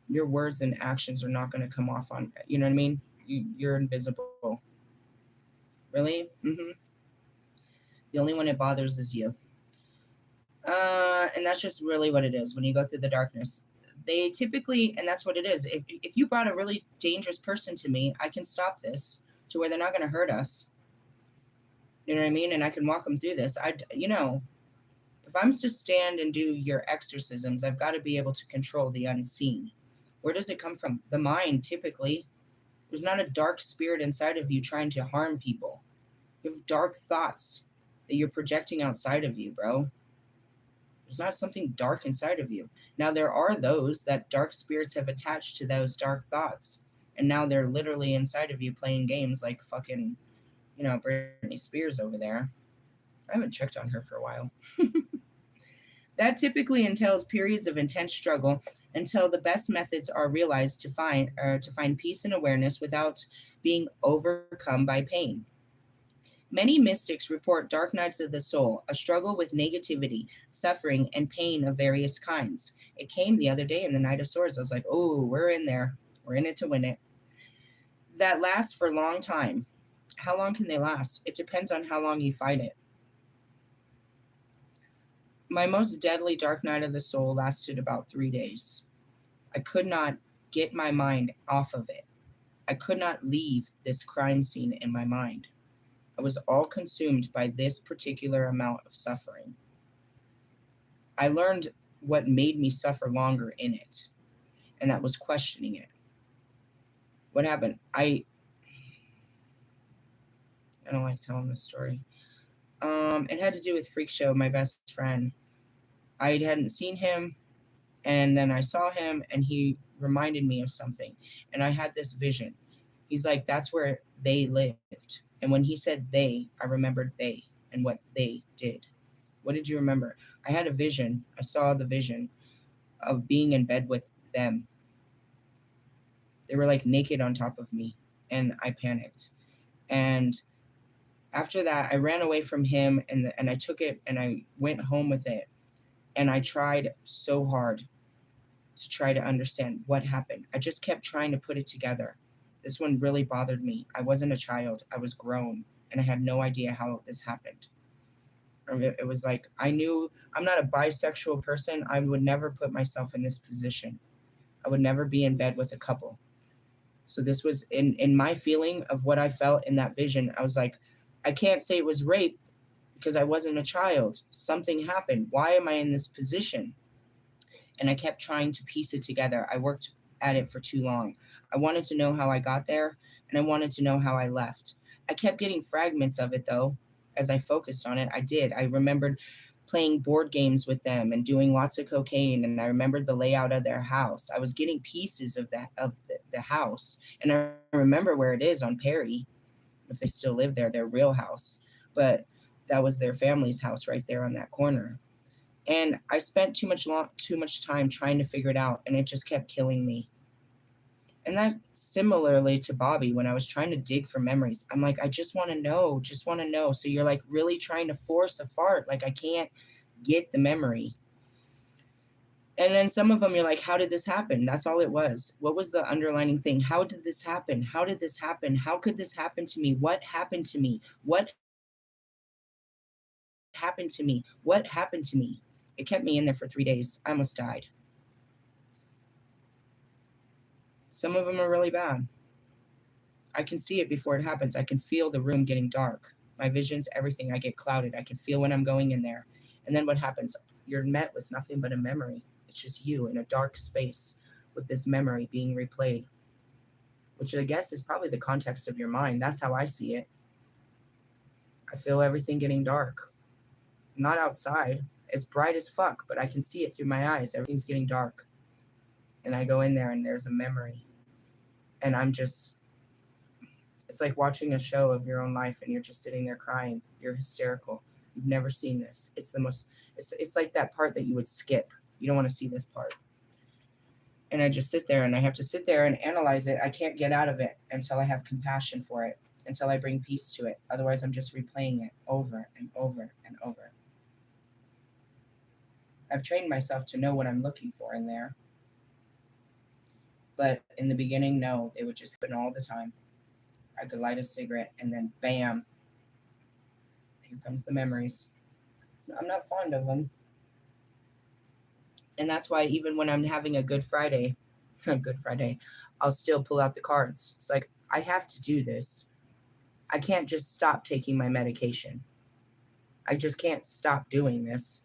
Your words and actions are not going to come off on, you know what I mean? You're invisible. Really? Mm-hmm. The only one it bothers is you. And that's just really what it is when you go through the darkness. They typically, and that's what it is. If you brought a really dangerous person to me, I can stop this to where they're not going to hurt us. You know what I mean? And I can walk them through this. If I'm to stand and do your exorcisms, I've got to be able to control the unseen. Where does it come from? The mind, typically. There's not a dark spirit inside of you trying to harm people. You have dark thoughts that you're projecting outside of you, bro. There's not something dark inside of you. Now, there are those that dark spirits have attached to those dark thoughts. And now they're literally inside of you playing games like fucking, Britney Spears over there. I haven't checked on her for a while. That typically entails periods of intense struggle until the best methods are realized to find peace and awareness without being overcome by pain. Many mystics report dark nights of the soul, a struggle with negativity, suffering, and pain of various kinds. It came the other day in the Knight of Swords. I was like, oh, we're in there. We're in it to win it. That lasts for a long time. How long can they last? It depends on how long you fight it. My most deadly dark night of the soul lasted about 3 days. I could not get my mind off of it. I could not leave this crime scene in my mind. I was all consumed by this particular amount of suffering. I learned what made me suffer longer in it, and that was questioning it. What happened? I don't like telling this story. It had to do with Freak Show, my best friend. I hadn't seen him, and then I saw him, and he reminded me of something, and I had this vision. He's like, that's where they lived. And when he said they, I remembered they and what they did. What did you remember? I had a vision. I saw the vision of being in bed with them. They were like naked on top of me, and I panicked. And after that, I ran away from him, and I took it and I went home with it. And I tried so hard to try to understand what happened. I just kept trying to put it together. This one really bothered me. I wasn't a child, I was grown, and I had no idea how this happened. It was like, I knew I'm not a bisexual person. I would never put myself in this position. I would never be in bed with a couple. So this was in my feeling of what I felt in that vision. I was like, I can't say it was rape because I wasn't a child. Something happened. Why am I in this position? And I kept trying to piece it together. I worked at it for too long. I wanted to know how I got there, and I wanted to know how I left. I kept getting fragments of it, though. As I focused on it, I did. I remembered playing board games with them and doing lots of cocaine, and I remembered the layout of their house. I was getting pieces of the house, and I remember where it is on Perry, if they still live there, their real house. But that was their family's house right there on that corner. And I spent too much time trying to figure it out, and it just kept killing me. And that similarly to Bobby, when I was trying to dig for memories, I'm like, I just want to know, just want to know. So you're like really trying to force a fart, like I can't get the memory. And then some of them you're like, how did this happen? That's all it was. What was the underlining thing? How did this happen? How did this happen? How could this happen to me? What happened to me? What happened to me? What happened to me? It kept me in there for 3 days. I almost died. Some of them are really bad. I can see it before it happens. I can feel the room getting dark. My visions, everything, I get clouded. I can feel when I'm going in there. And then what happens? You're met with nothing but a memory. It's just you in a dark space with this memory being replayed, which I guess is probably the context of your mind. That's how I see it. I feel everything getting dark. Not outside. It's bright as fuck, but I can see it through my eyes. Everything's getting dark. And I go in there and there's a memory. And I'm just, it's like watching a show of your own life and you're just sitting there crying. You're hysterical. You've never seen this. It's the most, it's like that part that you would skip. You don't want to see this part. And I just sit there and I have to sit there and analyze it. I can't get out of it until I have compassion for it, until I bring peace to it. Otherwise, I'm just replaying it over and over and over. I've trained myself to know what I'm looking for in there. But in the beginning, no, they would just happen all the time. I could light a cigarette and then bam, here comes the memories. So I'm not fond of them. And that's why even when I'm having a good Friday, I'll still pull out the cards. It's like, I have to do this. I can't just stop taking my medication. I just can't stop doing this.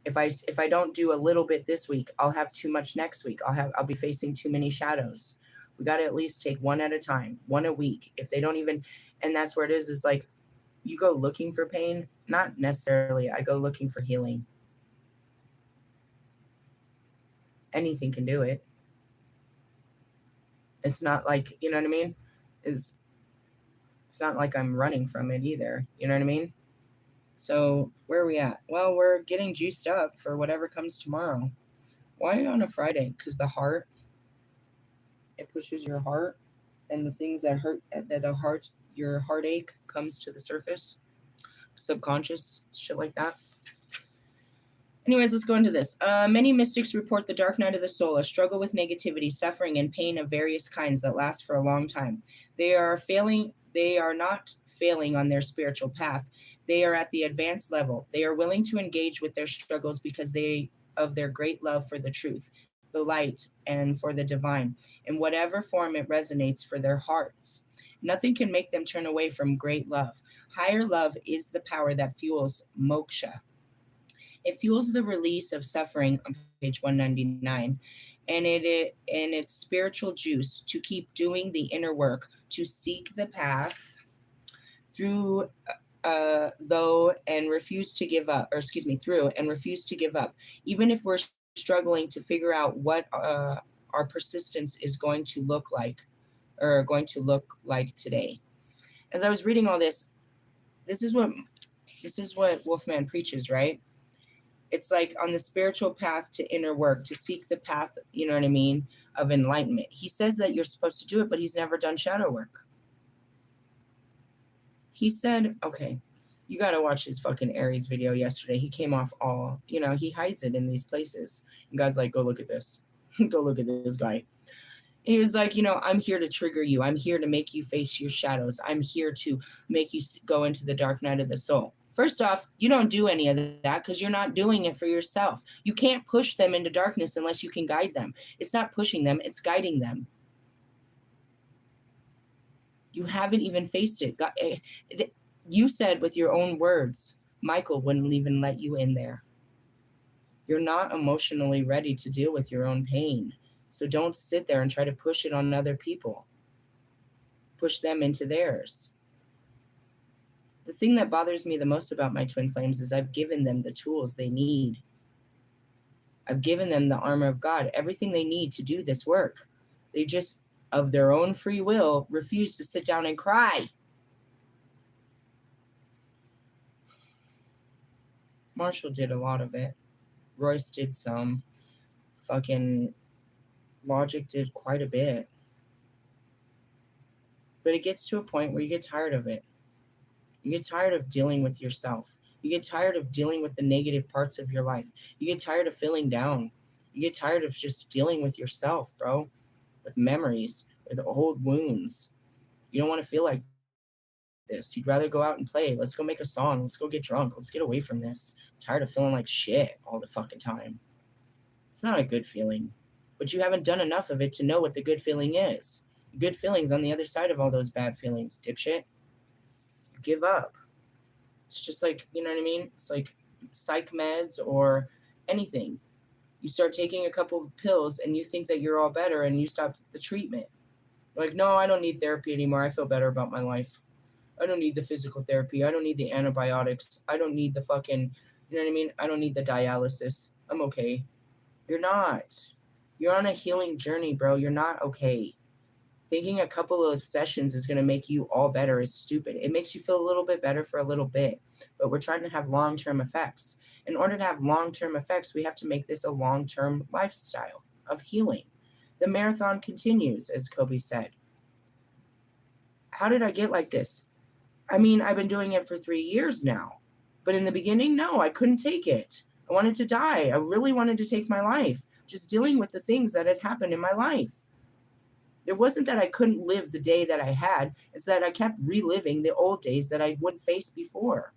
If I don't do a little bit this week, I'll have too much next week. I'll be facing too many shadows. We got to at least take one at a time, one a week. If they don't even, and that's where it is like you go looking for pain, not necessarily. I go looking for healing. Anything can do it. It's not like, you know what I mean? It's not like I'm running from it either. You know what I mean? So where are we at? Well, we're getting juiced up for whatever comes tomorrow. Why on a Friday? Because the heart, it pushes your heart. and the things that hurt, that the heart, your heartache comes to the surface, subconscious shit like that. Anyways, let's go into this. Many mystics report the dark night of the soul, a struggle with negativity, suffering, and pain of various kinds that lasts for a long time. They are failing. They are not failing on their spiritual path. They are at the advanced level. They are willing to engage with their struggles because they of their great love for the truth, the light, and for the divine, in whatever form it resonates for their hearts. Nothing can make them turn away from great love. Higher love is the power that fuels moksha. It fuels the release of suffering on page 199, and its spiritual juice to keep doing the inner work, to seek the path through though and refuse to give up, or excuse me, through and refuse to give up, even if we're struggling to figure out what our persistence is going to look like, or going to look like today. As I was reading all this, this is what Wolfman preaches, right? It's like on the spiritual path to inner work, to seek the path, you know what I mean, of enlightenment. He says that you're supposed to do it, but he's never done shadow work. He said, okay, you got to watch his fucking Aries video yesterday. He came off all, he hides it in these places. And God's like, go look at this. Go look at this guy. He was like, I'm here to trigger you. I'm here to make you face your shadows. I'm here to make you go into the dark night of the soul. First off, you don't do any of that because you're not doing it for yourself. You can't push them into darkness unless you can guide them. It's not pushing them, it's guiding them. You haven't even faced it. You said with your own words, Michael wouldn't even let you in there. You're not emotionally ready to deal with your own pain. So don't sit there and try to push it on other people. Push them into theirs. The thing that bothers me the most about my twin flames is I've given them the tools they need. I've given them the armor of God, everything they need to do this work. They just, of their own free will, refuse to sit down and cry. Marshall did a lot of it. Royce did some. Fucking Logic did quite a bit. But it gets to a point where you get tired of it. You get tired of dealing with yourself. You get tired of dealing with the negative parts of your life. You get tired of feeling down. You get tired of just dealing with yourself, bro. With memories, with old wounds. You don't want to feel like this. You'd rather go out and play. Let's go make a song. Let's go get drunk. Let's get away from this. I'm tired of feeling like shit all the fucking time. It's not a good feeling. But you haven't done enough of it to know what the good feeling is. The good feeling's on the other side of all those bad feelings, dipshit. Give up. It's just like, you know what I mean? It's like psych meds or anything. You start taking a couple of pills and you think that you're all better and you stop the treatment. Like, no, I don't need therapy anymore. I feel better about my life. I don't need the physical therapy. I don't need the antibiotics. I don't need the fucking, you know what I mean? I don't need the dialysis. I'm okay. You're not. You're on a healing journey, bro. You're not okay. Thinking a couple of sessions is going to make you all better is stupid. It makes you feel a little bit better for a little bit, but we're trying to have long-term effects. In order to have long-term effects, we have to make this a long-term lifestyle of healing. The marathon continues, as Kobe said. How did I get like this? I mean, I've been doing it for 3 years now, but in the beginning, no, I couldn't take it. I wanted to die. I really wanted to take my life, just dealing with the things that had happened in my life. It wasn't that I couldn't live the day that I had. It's that I kept reliving the old days that I wouldn't face before.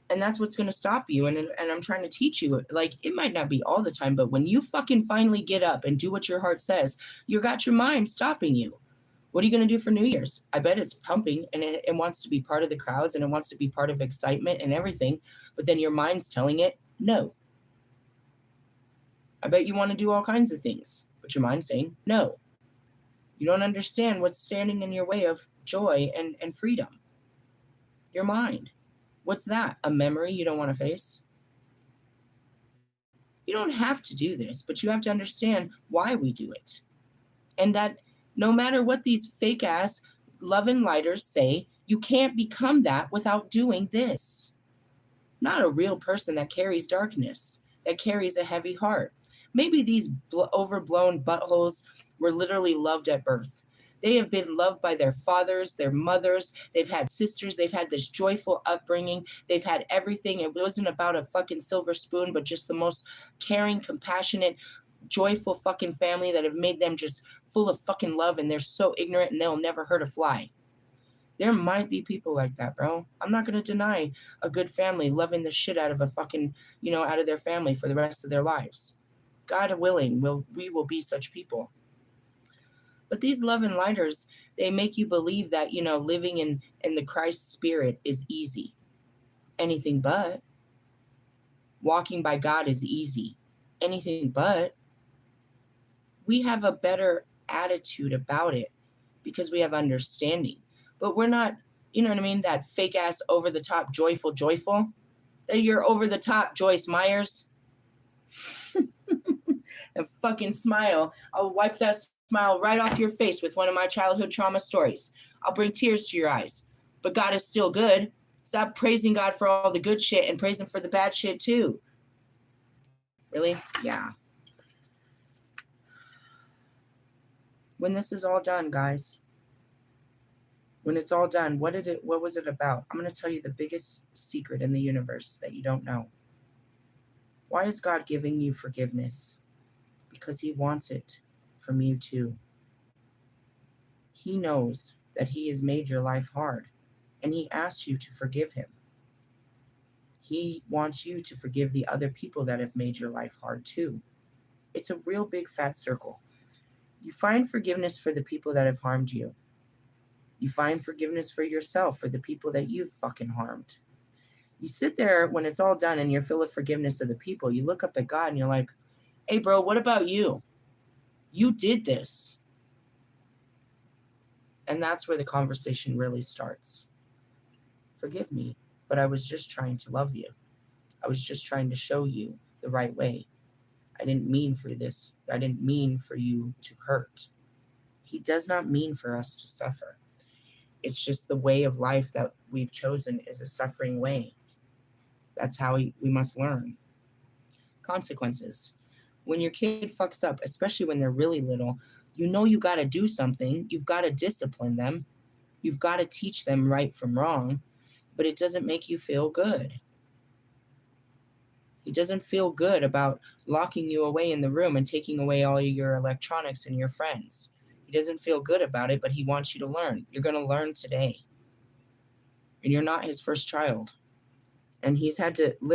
And that's what's going to stop you. And I'm trying to teach you, like, it might not be all the time, but when you fucking finally get up and do what your heart says, you got your mind stopping you. What are you going to do for New Year's? I bet it's pumping and it wants to be part of the crowds and it wants to be part of excitement and everything. But then your mind's telling it, no. I bet you want to do all kinds of things, but your mind's saying no. You don't understand what's standing in your way of joy and freedom. Your mind. What's that? A memory you don't want to face? You don't have to do this, but you have to understand why we do it. And that no matter what these fake ass love and lighters say, you can't become that without doing this. Not a real person that carries darkness, that carries a heavy heart. Maybe these overblown buttholes were literally loved at birth. They have been loved by their fathers, their mothers. They've had sisters. They've had this joyful upbringing. They've had everything. It wasn't about a fucking silver spoon, but just the most caring, compassionate, joyful fucking family that have made them just full of fucking love, and they're so ignorant and they'll never hurt a fly. There might be people like that, bro. I'm not going to deny a good family loving the shit out of a fucking, out of their family for the rest of their lives. God willing, we will be such people. But these love and lighters, they make you believe that, living in the Christ spirit is easy. Anything but. Walking by God is easy. Anything but. We have a better attitude about it because we have understanding. But we're not, you know what I mean, that fake ass over the top joyful. That you're over the top Joyce Myers. And fucking smile. I'll wipe that smile right off your face with one of my childhood trauma stories. I'll bring tears to your eyes. But God is still good. Stop praising God for all the good shit and praise him for the bad shit too. Really? Yeah. When this is all done, guys, when it's all done, what was it about? I'm going to tell you the biggest secret in the universe that you don't know. Why is God giving you forgiveness? Because he wants it from you too. He knows that he has made your life hard, and he asks you to forgive him. He wants you to forgive the other people that have made your life hard too. It's a real big fat circle. You find forgiveness for the people that have harmed you. You find forgiveness for yourself, for the people that you've fucking harmed. You sit there when it's all done and you're full of forgiveness of the people. You look up at God and you're like, hey, bro, what about you? You did this. And that's where the conversation really starts. Forgive me, but I was just trying to love you. I was just trying to show you the right way. I didn't mean for this. I didn't mean for you to hurt. He does not mean for us to suffer. It's just the way of life that we've chosen is a suffering way. That's how we must learn. Consequences. When your kid fucks up, especially when they're really little, you got to do something. You've got to discipline them. You've got to teach them right from wrong, but it doesn't make you feel good. He doesn't feel good about locking you away in the room and taking away all your electronics and your friends. He doesn't feel good about it, but he wants you to learn. You're going to learn today. And you're not his first child. And he's had to, I'm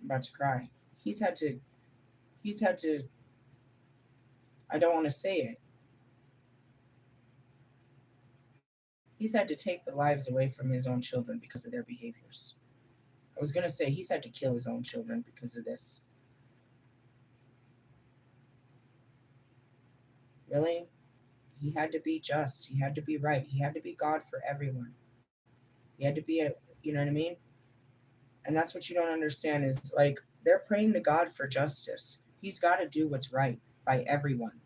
about to cry. He's had to, I don't want to say it. He's had to take the lives away from his own children because of their behaviors. I was going to say he's had to kill his own children because of this. Really? He had to be just. He had to be right. He had to be God for everyone. He had to be you know what I mean? And that's what you don't understand is like they're praying to God for justice. He's got to do what's right by everyone.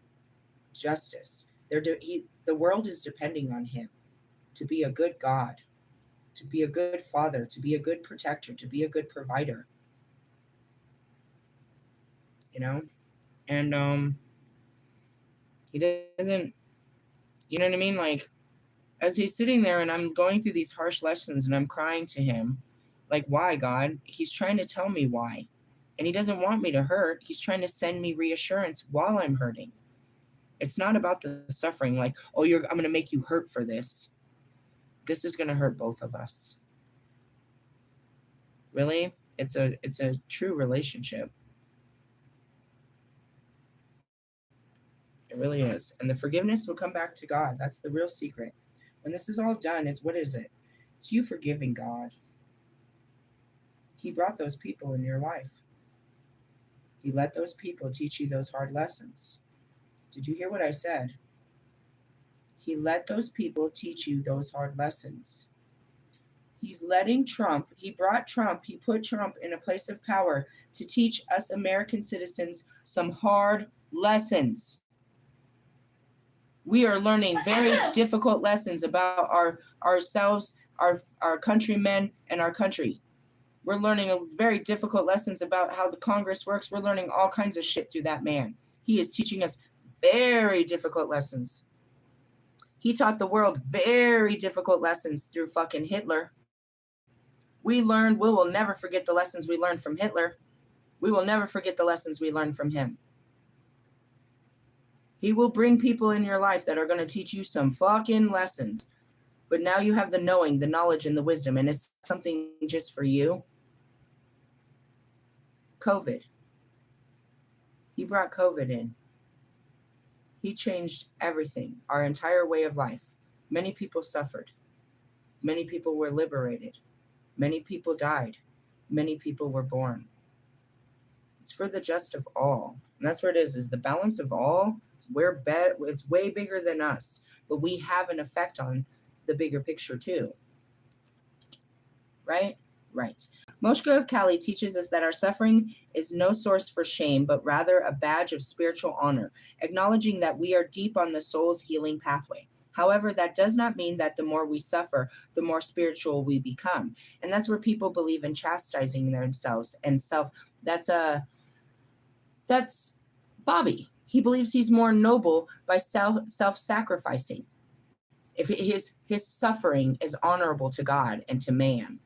Justice. The world is depending on him to be a good God, to be a good father, to be a good protector, to be a good provider. And he doesn't, you know what I mean? Like, as he's sitting there and I'm going through these harsh lessons and I'm crying to him, like, why, God? He's trying to tell me why. And he doesn't want me to hurt. He's trying to send me reassurance while I'm hurting. It's not about the suffering, like, oh, I'm going to make you hurt for this. This is going to hurt both of us. Really? It's a true relationship. It really is. And the forgiveness will come back to God. That's the real secret. When this is all done, what is it? It's you forgiving God. He brought those people in your life. He let those people teach you those hard lessons. Did you hear what I said? He let those people teach you those hard lessons. He's letting Trump, he put Trump in a place of power to teach us American citizens some hard lessons. We are learning very difficult lessons about ourselves, our countrymen, and our country. We're learning very difficult lessons about how the Congress works. We're learning all kinds of shit through that man. He is teaching us very difficult lessons. He taught the world very difficult lessons through fucking Hitler. We will never forget the lessons we learned from Hitler. We will never forget the lessons we learned from him. He will bring people in your life that are going to teach you some fucking lessons. But now you have the knowing, the knowledge, and the wisdom, and it's something just for you. COVID. He brought COVID in. He changed everything, our entire way of life. Many people suffered. Many people were liberated. Many people died. Many people were born. It's for the just of all. And that's where it is the balance of all. It's way bigger than us, but we have an effect on the bigger picture too. Right? Right. Moshka of Kali teaches us that our suffering is no source for shame, but rather a badge of spiritual honor, acknowledging that we are deep on the soul's healing pathway. However, that does not mean that the more we suffer, the more spiritual we become. And that's where people believe in chastising themselves and self. That's Bobby. He believes he's more noble by self-sacrificing. If his suffering is honorable to God and to man.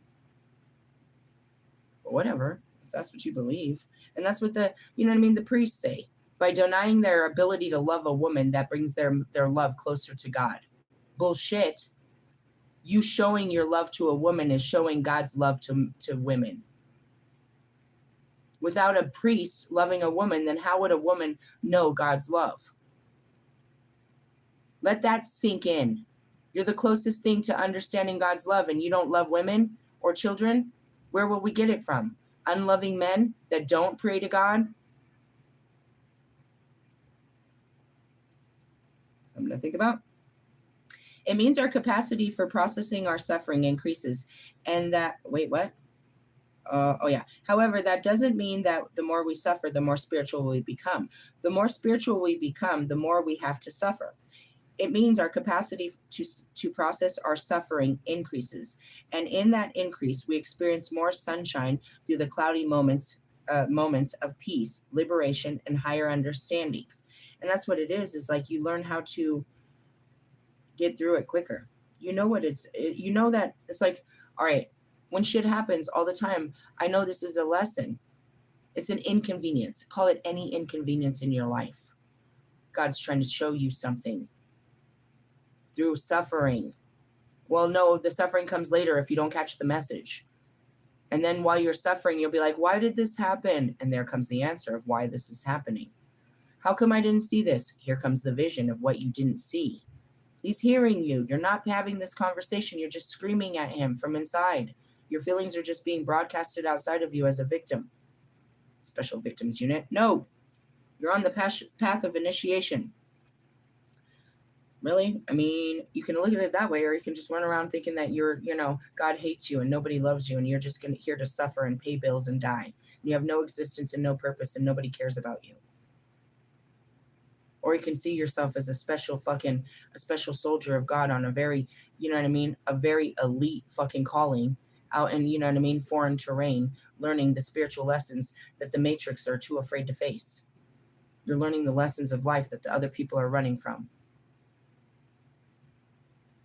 Whatever, if that's what you believe. And that's what the priests say. By denying their ability to love a woman, that brings their love closer to God. Bullshit. You showing your love to a woman is showing God's love to women. Without a priest loving a woman, then how would a woman know God's love? Let that sink in. You're the closest thing to understanding God's love, and you don't love women or children? Where will we get it from? Unloving men that don't pray to God? Something to think about. It means our capacity for processing our suffering increases, and that, wait, what? However, that doesn't mean that the more we suffer, the more spiritual we become. The more spiritual we become, the more we have to suffer. It means our capacity to process our suffering increases. And in that increase, we experience more sunshine through the cloudy moments of peace, liberation, and higher understanding. And that's what it is like you learn how to get through it quicker. You know that it's like, all right, when shit happens all the time, I know this is a lesson. It's an inconvenience. Call it any inconvenience in your life. God's trying to show you something. Through suffering. Well, no, the suffering comes later if you don't catch the message. And then while you're suffering, you'll be like, why did this happen? And there comes the answer of why this is happening. How come I didn't see this? Here comes the vision of what you didn't see. He's hearing you. You're not having this conversation. You're just screaming at him from inside. Your feelings are just being broadcasted outside of you as a victim. Special victims unit. No, you're on the path of initiation. Really? I mean, you can look at it that way, or you can just run around thinking that God hates you and nobody loves you and you're just here to suffer and pay bills and die. And you have no existence and no purpose and nobody cares about you. Or you can see yourself as a special special soldier of God on a very, a very elite fucking calling out in, foreign terrain, learning the spiritual lessons that the Matrix are too afraid to face. You're learning the lessons of life that the other people are running from.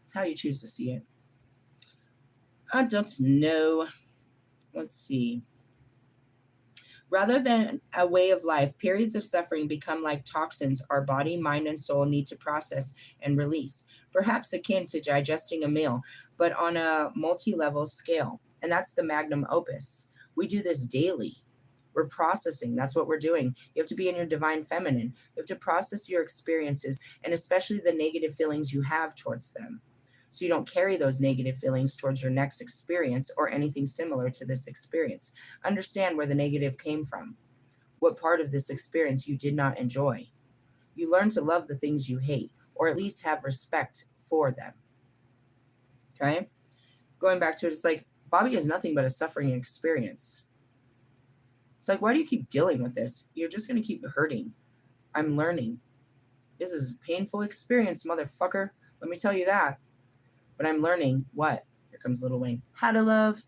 It's how you choose to see it. I don't know. Let's see. Rather than a way of life, periods of suffering become like toxins our body, mind, and soul need to process and release, perhaps akin to digesting a meal, but on a multi-level scale. And that's the magnum opus. We do this daily. We're processing. That's what we're doing. You have to be in your divine feminine. You have to process your experiences, and especially the negative feelings you have towards them. So you don't carry those negative feelings towards your next experience or anything similar to this experience. Understand where the negative came from. What part of this experience you did not enjoy. You learn to love the things you hate, or at least have respect for them. Okay? Going back to it, it's like, Bobby is nothing but a suffering experience. It's like, why do you keep dealing with this? You're just going to keep hurting. I'm learning. This is a painful experience, motherfucker. Let me tell you that. But I'm learning what? Here comes Little Wayne. How to love.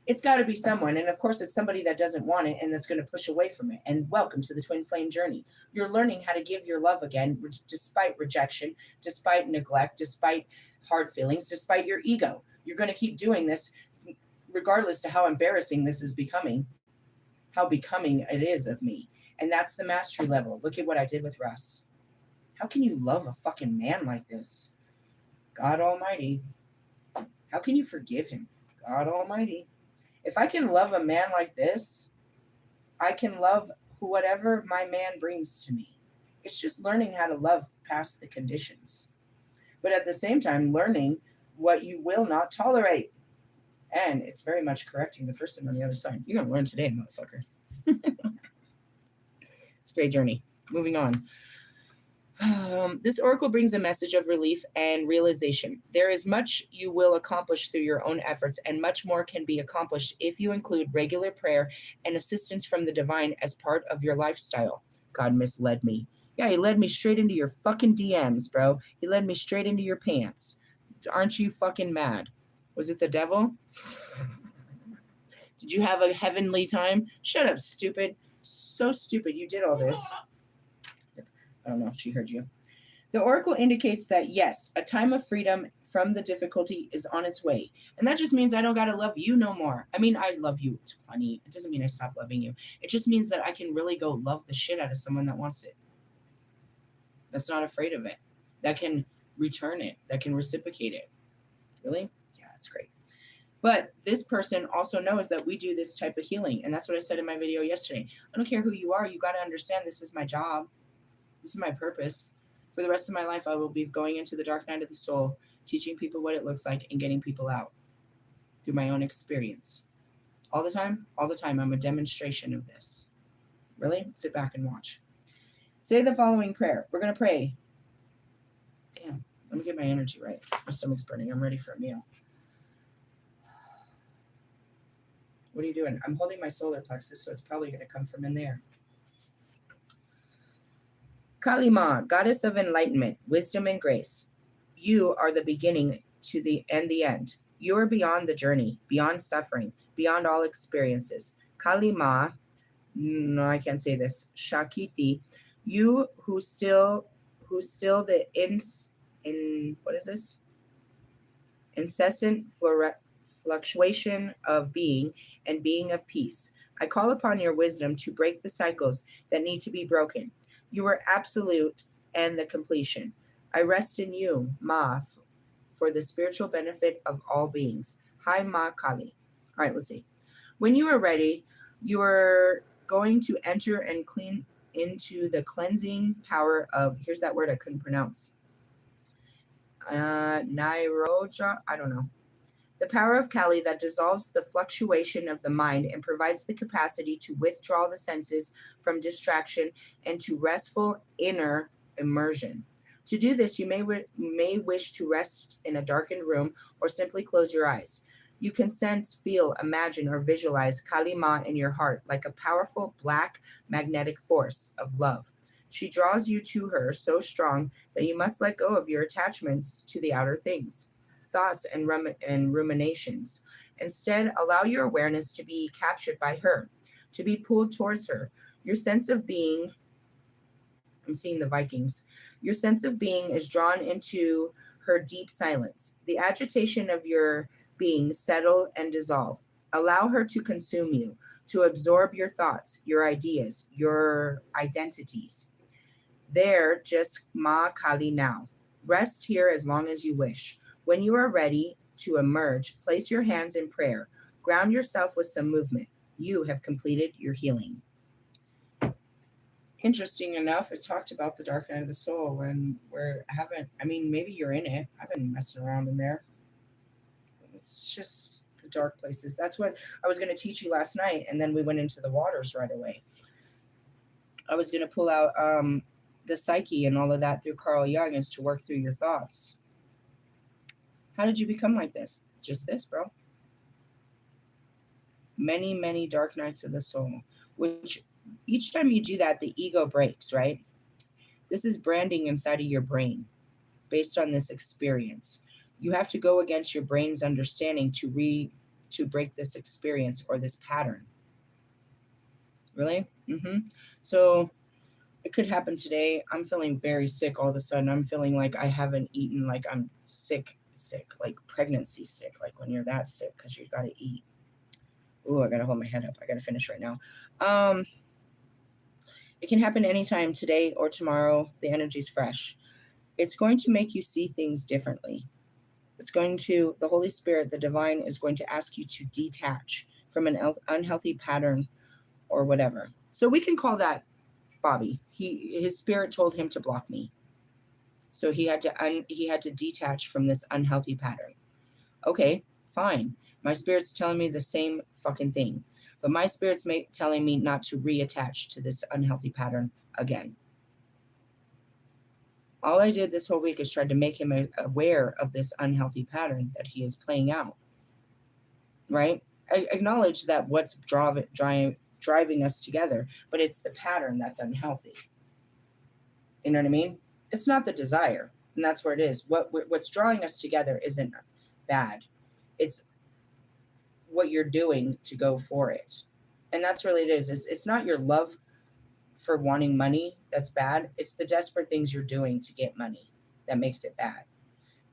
It's got to be someone. And of course, it's somebody that doesn't want it and that's going to push away from it. And welcome to the twin flame journey. You're learning how to give your love again, despite rejection, despite neglect, despite hard feelings, despite your ego. You're going to keep doing this regardless to how embarrassing this is becoming, how becoming it is of me. And that's the mastery level. Look at what I did with Russ. How can you love a fucking man like this? God Almighty. How can you forgive him? God Almighty. If I can love a man like this, I can love whatever my man brings to me. It's just learning how to love past the conditions. But at the same time, learning what you will not tolerate. And it's very much correcting the person on the other side. You're going to learn today, motherfucker. It's a great journey. Moving on. This oracle brings a message of relief and realization. There is much you will accomplish through your own efforts, and much more can be accomplished if you include regular prayer and assistance from the divine as part of your lifestyle. God misled me. Yeah, he led me straight into your fucking DMs, bro. He led me straight into your pants. Aren't you fucking mad? Was it the devil? Did you have a heavenly time? Shut up, stupid. So stupid. You did all this. I don't know if she heard you. The oracle indicates that, yes, a time of freedom from the difficulty is on its way. And that just means I don't got to love you no more. I mean, I love you plenty. It doesn't mean I stop loving you. It just means that I can really go love the shit out of someone that wants it. That's not afraid of it. That can return it. That can reciprocate it. Really? Yeah, that's great. But this person also knows that we do this type of healing. And that's what I said in my video yesterday. I don't care who you are. You got to understand this is my job. This is my purpose. For the rest of my life, I will be going into the dark night of the soul, teaching people what it looks like and getting people out through my own experience. All the time, I'm a demonstration of this. Really? Sit back and watch. Say the following prayer. We're going to pray. Damn, let me get my energy right. My stomach's burning. I'm ready for a meal. What are you doing? I'm holding my solar plexus, so it's probably going to come from in there. Kali Ma, goddess of enlightenment, wisdom, and grace. You are the beginning to the end. You are beyond the journey, beyond suffering, beyond all experiences. Kali Ma, no, I can't say this. Shakti, you who still the what is this? Incessant fluctuation of being and being of peace. I call upon your wisdom to break the cycles that need to be broken. You are absolute and the completion. I rest in you, Ma, for the spiritual benefit of all beings. Hi, Ma Kali. All right, let's see. When you are ready, you are going to enter and clean into the cleansing power of, here's that word I couldn't pronounce. Nairoja, I don't know. The power of Kali that dissolves the fluctuation of the mind and provides the capacity to withdraw the senses from distraction and to restful inner immersion. To do this, you may wish to rest in a darkened room or simply close your eyes. You can sense, feel, imagine, or visualize Kali Ma in your heart like a powerful black magnetic force of love. She draws you to her so strong that you must let go of your attachments to the outer things, thoughts, and ruminations. Instead, allow your awareness to be captured by her, to be pulled towards her. Your sense of being, I'm seeing the Vikings, your sense of being is drawn into her deep silence. The agitation of your being settle and dissolve. Allow her to consume you, to absorb your thoughts, your ideas, your identities. There, just Ma Kali now. Rest here as long as you wish. When you are ready to emerge, place your hands in prayer. Ground yourself with some movement. You have completed your healing. Interesting enough, it talked about the dark night of the soul when maybe you're in it. I've been messing around in there. It's just the dark places. That's what I was going to teach you last night, and then we went into the waters right away. I was going to pull out the psyche and all of that through Carl Jung is to work through your thoughts. How did you become like this? Just this, bro. Many, many dark nights of the soul, which each time you do that, the ego breaks, right? This is branding inside of your brain based on this experience. You have to go against your brain's understanding to to break this experience or this pattern. Really? So it could happen today. I'm feeling very sick all of a sudden. I'm feeling like I haven't eaten, like I'm sick, like pregnancy sick, like when you're that sick because you got to eat. Ooh, I got to hold my head up. I got to finish right now. It can happen anytime, today or tomorrow. The energy's fresh. It's going to make you see things differently. The Holy Spirit, the divine, is going to ask you to detach from an unhealthy pattern or whatever. So we can call that Bobby. His spirit told him to block me. So he had to detach from this unhealthy pattern. Okay, fine. My spirit's telling me the same fucking thing. But my spirit's telling me not to reattach to this unhealthy pattern again. All I did this whole week is try to make him aware of this unhealthy pattern that he is playing out. Right? I acknowledge that what's driving us together, but it's the pattern that's unhealthy. You know what I mean? It's not the desire, and that's where it is. What's drawing us together isn't bad. It's what you're doing to go for it. And that's really it is. It's not your love for wanting money that's bad. It's the desperate things you're doing to get money that makes it bad.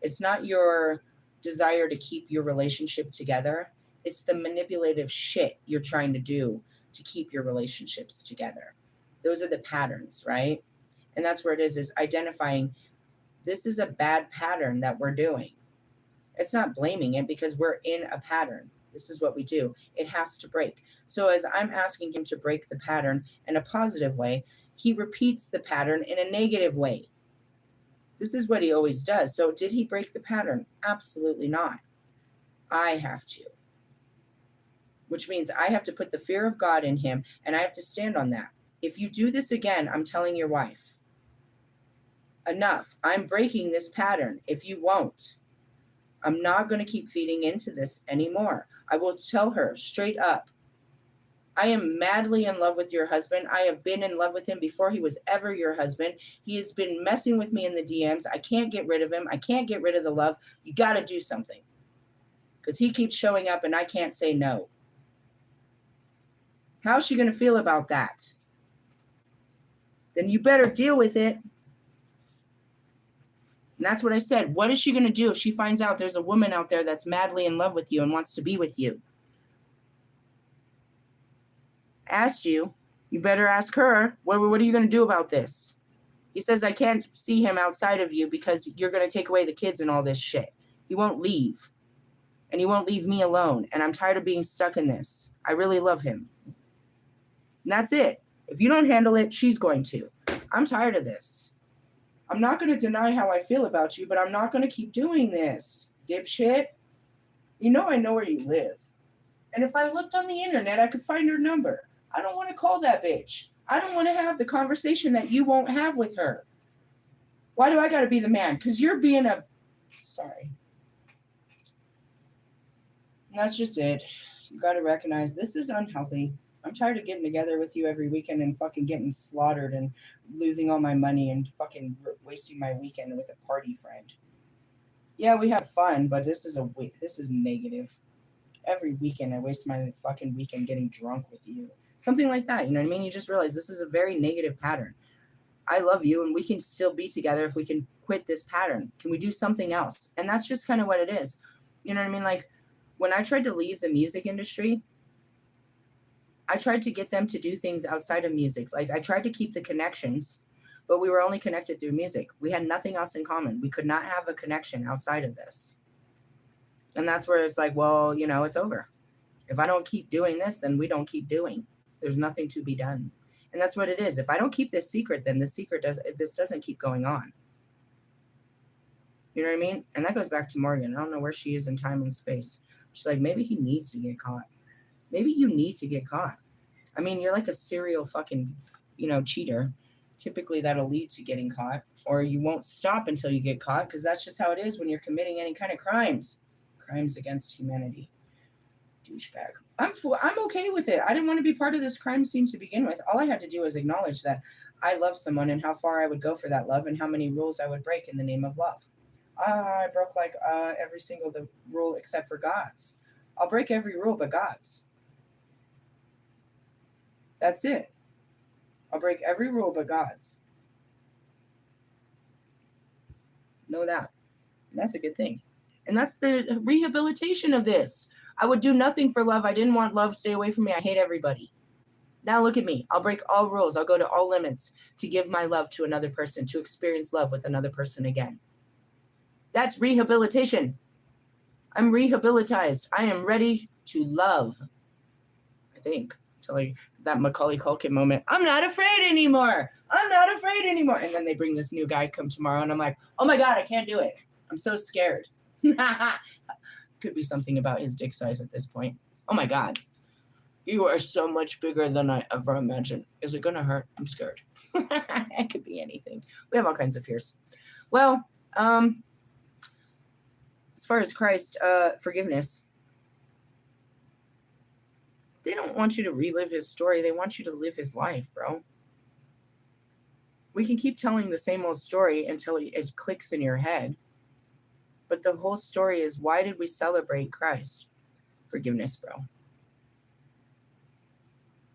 It's not your desire to keep your relationship together. It's the manipulative shit you're trying to do to keep your relationships together. Those are the patterns, right? And that's where it is identifying this is a bad pattern that we're doing. It's not blaming it because we're in a pattern. This is what we do. It has to break. So as I'm asking him to break the pattern in a positive way, he repeats the pattern in a negative way. This is what he always does. So did he break the pattern? Absolutely not. I have to. Which means I have to put the fear of God in him, and I have to stand on that. If you do this again, I'm telling your wife, enough. I'm breaking this pattern. If you won't, I'm not going to keep feeding into this anymore. I will tell her straight up, I am madly in love with your husband. I have been in love with him before he was ever your husband. He has been messing with me in the DMs. I can't get rid of him. I can't get rid of the love. You got to do something. Because he keeps showing up and I can't say no. How's she going to feel about that? Then you better deal with it. And that's what I said. What is she going to do if she finds out there's a woman out there that's madly in love with you and wants to be with you? Asked you. You better ask her. What are you going to do about this? He says, I can't see him outside of you because you're going to take away the kids and all this shit. He won't leave. And he won't leave me alone. And I'm tired of being stuck in this. I really love him. And that's it. If you don't handle it, she's going to. I'm tired of this. I'm not going to deny how I feel about you, but I'm not going to keep doing this, dipshit. You know I know where you live. And if I looked on the internet, I could find her number. I don't want to call that bitch. I don't want to have the conversation that you won't have with her. Why do I got to be the man? Because you're being a... Sorry. And that's just it. You got to recognize this is unhealthy. I'm tired of getting together with you every weekend and fucking getting slaughtered and losing all my money and fucking wasting my weekend with a party friend. Yeah, we have fun, but this is negative. Every weekend I waste my fucking weekend getting drunk with you. Something like that, you know what I mean? You just realize this is a very negative pattern. I love you and we can still be together if we can quit this pattern. Can we do something else? And that's just kind of what it is. You know what I mean? Like when I tried to leave the music industry, I tried to get them to do things outside of music. Like I tried to keep the connections, but we were only connected through music. We had nothing else in common. We could not have a connection outside of this. And that's where it's like, well, you know, it's over. If I don't keep doing this, then we don't keep doing. There's nothing to be done. And that's what it is. If I don't keep this secret, then this doesn't keep going on. You know what I mean? And that goes back to Morgan. I don't know where she is in time and space. She's like, maybe he needs to get caught. Maybe you need to get caught. I mean, you're like a serial fucking, cheater. Typically that'll lead to getting caught, or you won't stop until you get caught, because that's just how it is when you're committing any kind of crimes against humanity. Douchebag. I'm okay with it. I didn't want to be part of this crime scene to begin with. All I had to do was acknowledge that I love someone and how far I would go for that love and how many rules I would break in the name of love. I broke every single rule except for God's. I'll break every rule but God's. That's it. I'll break every rule but God's. Know that. And that's a good thing. And that's the rehabilitation of this. I would do nothing for love. I didn't want love. Stay away from me. I hate everybody. Now look at me. I'll break all rules. I'll go to all limits to give my love to another person, to experience love with another person again. That's rehabilitation. I'm rehabilitized. I am ready to love. I think. Until that Macaulay Culkin moment. I'm not afraid anymore. I'm not afraid anymore. And then they bring this new guy come tomorrow, and I'm like, oh my God, I can't do it. I'm so scared. Could be something about his dick size at this point. Oh my God. You are so much bigger than I ever imagined. Is it going to hurt? I'm scared. It could be anything. We have all kinds of fears. Well, as far as Christ, forgiveness, they don't want you to relive his story. They want you to live his life, bro. We can keep telling the same old story until it clicks in your head. But the whole story is, why did we celebrate Christ? Forgiveness, bro.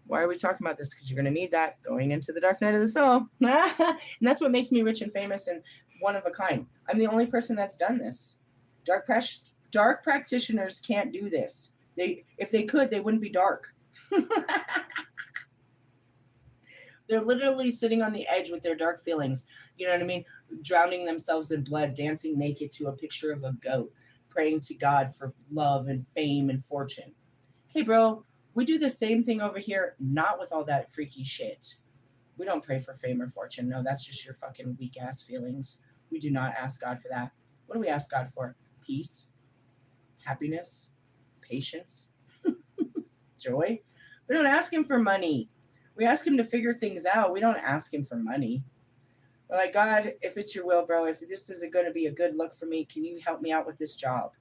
Why are we talking about this? Because you're going to need that going into the dark night of the soul. And that's what makes me rich and famous and one of a kind. I'm the only person that's done this. Dark practitioners can't do this. If they could, they wouldn't be dark. They're literally sitting on the edge with their dark feelings. You know what I mean? Drowning themselves in blood, dancing naked to a picture of a goat, praying to God for love and fame and fortune. Hey, bro, we do the same thing over here, not with all that freaky shit. We don't pray for fame or fortune. No, that's just your fucking weak-ass feelings. We do not ask God for that. What do we ask God for? Peace, happiness, patience, joy. We don't ask him for money. We ask him to figure things out. We don't ask him for money. We're like, God, if it's your will, bro, if this isn't going to be a good look for me, can you help me out with this job?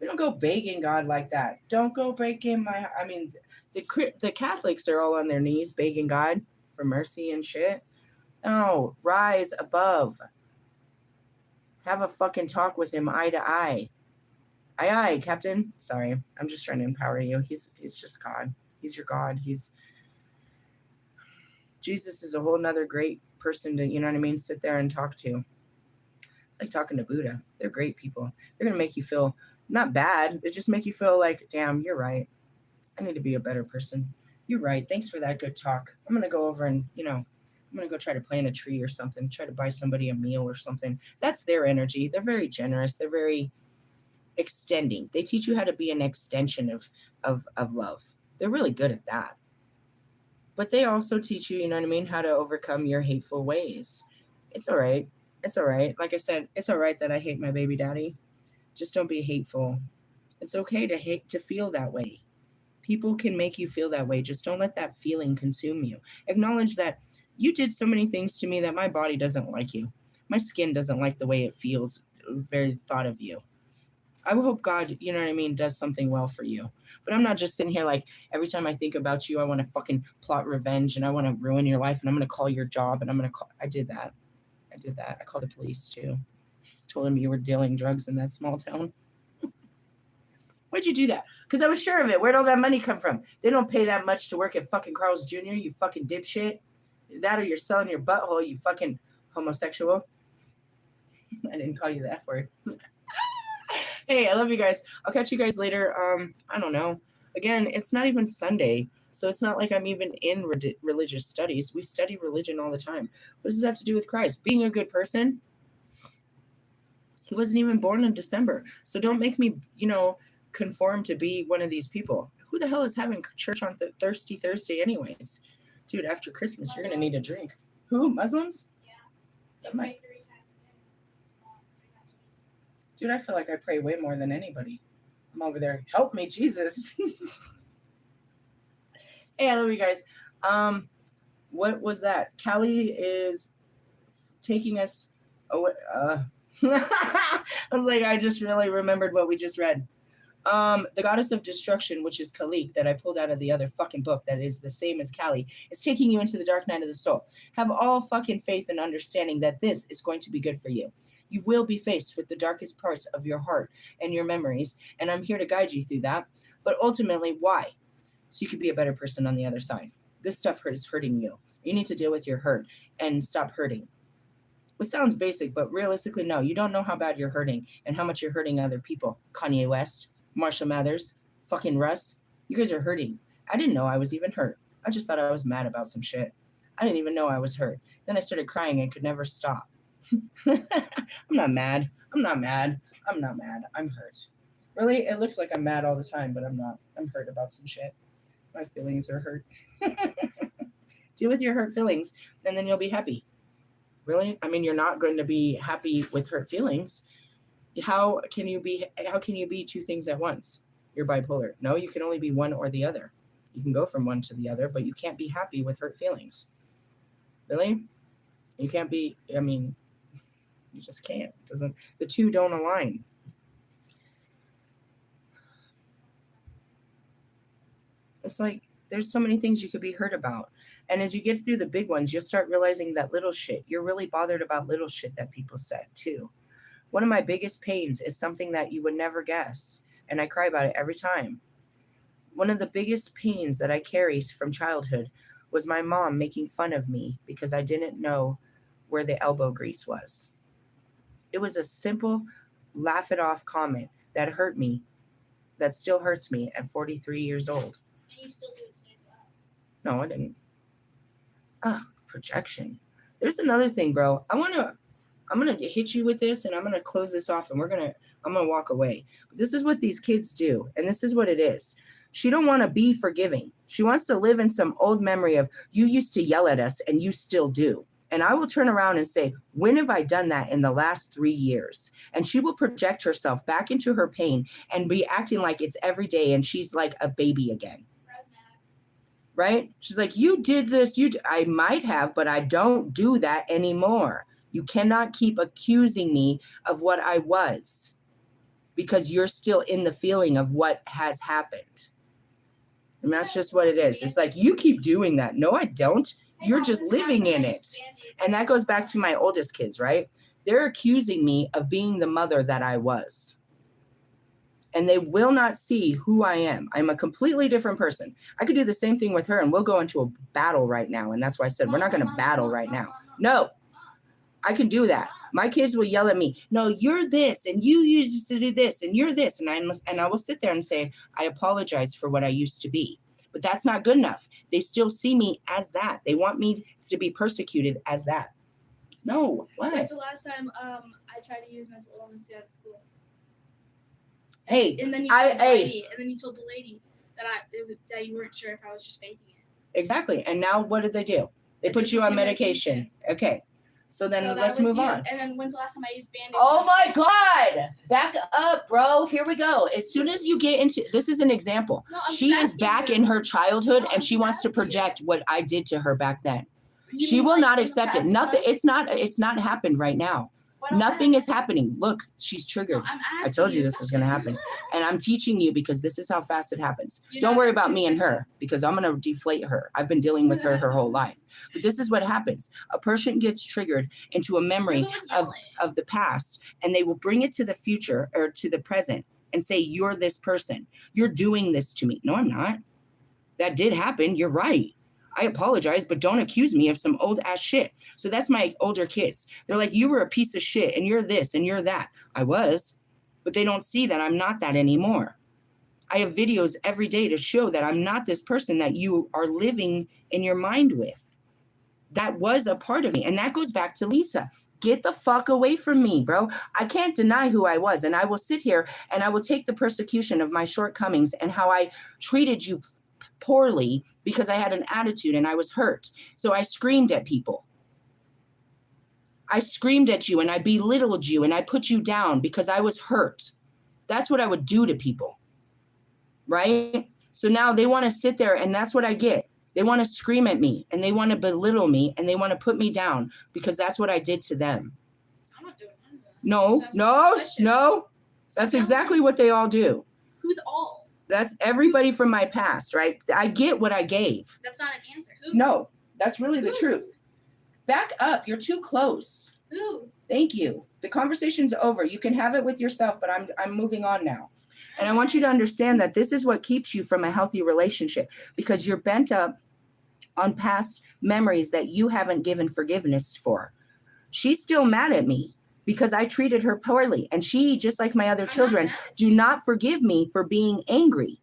We don't go begging God like that. Don't go breaking my... I mean, the Catholics are all on their knees begging God for mercy and shit. No, rise above. Have a fucking talk with him eye to eye. Aye, aye, Captain. Sorry, I'm just trying to empower you. He's just God. He's your God. Jesus is a whole nother great person to, you know what I mean, sit there and talk to. It's like talking to Buddha. They're great people. They're going to make you feel not bad. They just make you feel like, damn, you're right. I need to be a better person. You're right. Thanks for that good talk. I'm going to go over and, I'm going to go try to plant a tree or something, try to buy somebody a meal or something. That's their energy. They're very generous. They're very extending. They teach you how to be an extension of love. They're really good at that. But they also teach you, you know what I mean, how to overcome your hateful ways. It's all right. It's all right. Like I said, it's all right that I hate my baby daddy. Just don't be hateful. It's okay to feel that way. People can make you feel that way. Just don't let that feeling consume you. Acknowledge that you did so many things to me that my body doesn't like you. My skin doesn't like the way it feels, very thought of you. I hope God, you know what I mean, does something well for you. But I'm not just sitting here like, every time I think about you, I want to fucking plot revenge and I want to ruin your life and I'm going to call your job and I did that. I called the police too. Told them you were dealing drugs in that small town. Why'd you do that? Because I was sure of it. Where'd all that money come from? They don't pay that much to work at fucking Carl's Jr., you fucking dipshit. That or you're selling your butthole, you fucking homosexual. I didn't call you the F word. Hey, I love you guys. I'll catch you guys later. I don't know. Again, it's not even Sunday, so it's not like I'm even in religious studies. We study religion all the time. What does this have to do with Christ? Being a good person? He wasn't even born in December. So don't make me, conform to be one of these people. Who the hell is having church on Thirsty Thursday anyways? Dude, after Christmas, you're going to need a drink. Who? Muslims? Yeah. Dude, I feel like I pray way more than anybody. I'm over there. Help me, Jesus. Hey, I love you guys. What was that? Callie is taking us away. I was like, I just really remembered what we just read. The goddess of destruction, which is Kalik, that I pulled out of the other fucking book that is the same as Callie, is taking you into the dark night of the soul. Have all fucking faith and understanding that this is going to be good for you. You will be faced with the darkest parts of your heart and your memories, and I'm here to guide you through that. But ultimately, why? So you could be a better person on the other side. This stuff is hurting you. You need to deal with your hurt and stop hurting. It sounds basic, but realistically, no. You don't know how bad you're hurting and how much you're hurting other people. Kanye West, Marshall Mathers, fucking Russ. You guys are hurting. I didn't know I was even hurt. I just thought I was mad about some shit. I didn't even know I was hurt. Then I started crying and could never stop. I'm not mad. I'm not mad. I'm not mad. I'm hurt. Really? It looks like I'm mad all the time, but I'm not. I'm hurt about some shit. My feelings are hurt. Deal with your hurt feelings, and then you'll be happy. Really? I mean, you're not going to be happy with hurt feelings. How can you be two things at once? You're bipolar. No, you can only be one or the other. You can go from one to the other, but you can't be happy with hurt feelings. Really? You can't be, I mean, you just can't. The two don't align. It's like there's so many things you could be hurt about. And as you get through the big ones, you'll start realizing that little shit, you're really bothered about little shit that people said too. One of my biggest pains is something that you would never guess. And I cry about it every time. One of the biggest pains that I carry from childhood was my mom making fun of me because I didn't know where the elbow grease was. It was a simple, laugh it off comment that hurt me, that still hurts me at 43 years old. And you still do it today to us. No, I didn't. Projection. There's another thing, bro. I'm gonna hit you with this, and I'm gonna close this off, and I'm gonna walk away. But this is what these kids do, and this is what it is. She don't want to be forgiving. She wants to live in some old memory of, you used to yell at us, and you still do. And I will turn around and say, when have I done that in the last 3 years? And she will project herself back into her pain and be acting like it's every day, and she's like a baby again. Right? She's like, you did this. I might have, but I don't do that anymore. You cannot keep accusing me of what I was because you're still in the feeling of what has happened. And that's just what it is. It's like, you keep doing that. No, I don't. You're just living in it. And that goes back to my oldest kids, right? They're accusing me of being the mother that I was. And they will not see who I am. I'm a completely different person. I could do the same thing with her, and we'll go into a battle right now. And that's why I said, we're not going to battle right now. No, I can do that. My kids will yell at me, no, you're this, and you used to do this, and you're this. And I will sit there and say, I apologize for what I used to be. But that's not good enough. They still see me as that. They want me to be persecuted as that. No, what? When's the last time I tried to use mental illness at school? Hey, and then you told the lady that you weren't sure if I was just faking it. Exactly. And now what did they do? They put you on medication. Okay. So then let's move on. And then when's the last time I used Band-Aids? Oh my God. Back up, bro. Here we go. As soon as you get into, this is an example. No, she is back in her childhood, and she wants to project what I did to her back then. She will not accept it. Nothing. It's not happened right now. Nothing is happening. Look, she's triggered. No, I told you this was going to happen. And I'm teaching you because this is how fast it happens. Don't worry about me and her because I'm going to deflate her. I've been dealing with her whole life. But this is what happens. A person gets triggered into a memory of the past, and they will bring it to the future or to the present and say, you're this person. You're doing this to me. No, I'm not. That did happen. You're right. I apologize, but don't accuse me of some old ass shit. So that's my older kids. They're like, you were a piece of shit and you're this and you're that. I was, but they don't see that I'm not that anymore. I have videos every day to show that I'm not this person that you are living in your mind with. That was a part of me. And that goes back to Lisa. Get the fuck away from me, bro. I can't deny who I was. And I will sit here and I will take the persecution of my shortcomings and how I treated you poorly because I had an attitude and I was hurt. So I screamed at people. I screamed at you and I belittled you and I put you down because I was hurt. That's what I would do to people. Right? So now they want to sit there and that's what I get. They want to scream at me and they want to belittle me and they want to put me down because that's what I did to them. I'm not doing that. No. That's exactly what they all do. Who's all? That's everybody from my past, right? I get what I gave. That's not an answer. Who? No, that's really the truth. Back up. You're too close. Who? Thank you. The conversation's over. You can have it with yourself, but I'm moving on now. And I want you to understand that this is what keeps you from a healthy relationship, because you're bent up on past memories that you haven't given forgiveness for. She's still mad at me because I treated her poorly. And she, just like my other children, do not forgive me for being angry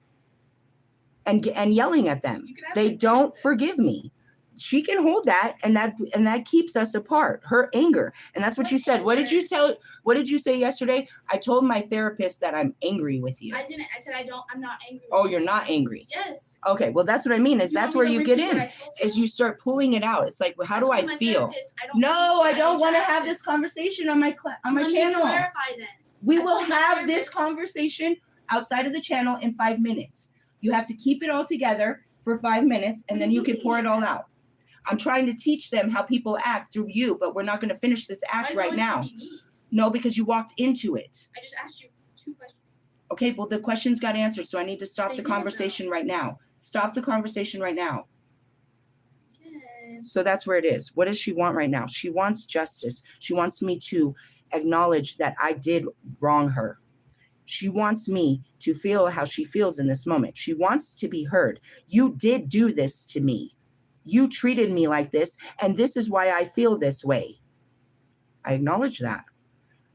and yelling at them. They don't forgive me. She can hold that, and that keeps us apart. Her anger, and that's what you said. What did you say? What did you say yesterday? I told my therapist that I'm angry with you. I didn't. I said I'm not angry. Oh, you're not angry. Yes. Okay, well that's what I mean. Is that's where you get in. Is you start pulling it out. It's like, well, how do I feel? No, I don't want to have this conversation on my channel. Let me clarify then. We will have this conversation outside of the channel in 5 minutes. You have to keep it all together for 5 minutes, and then you can pour it all out. I'm trying to teach them how people act through you, but we're not going to finish this act right now. No, because you walked into it. I just asked you 2 questions. Okay, well, the questions got answered, so I need to stop the conversation right now. Stop the conversation right now. So that's where it is. What does she want right now? She wants justice. She wants me to acknowledge that I did wrong her. She wants me to feel how she feels in this moment. She wants to be heard. You did do this to me. You treated me like this, and this is why I feel this way. I acknowledge that.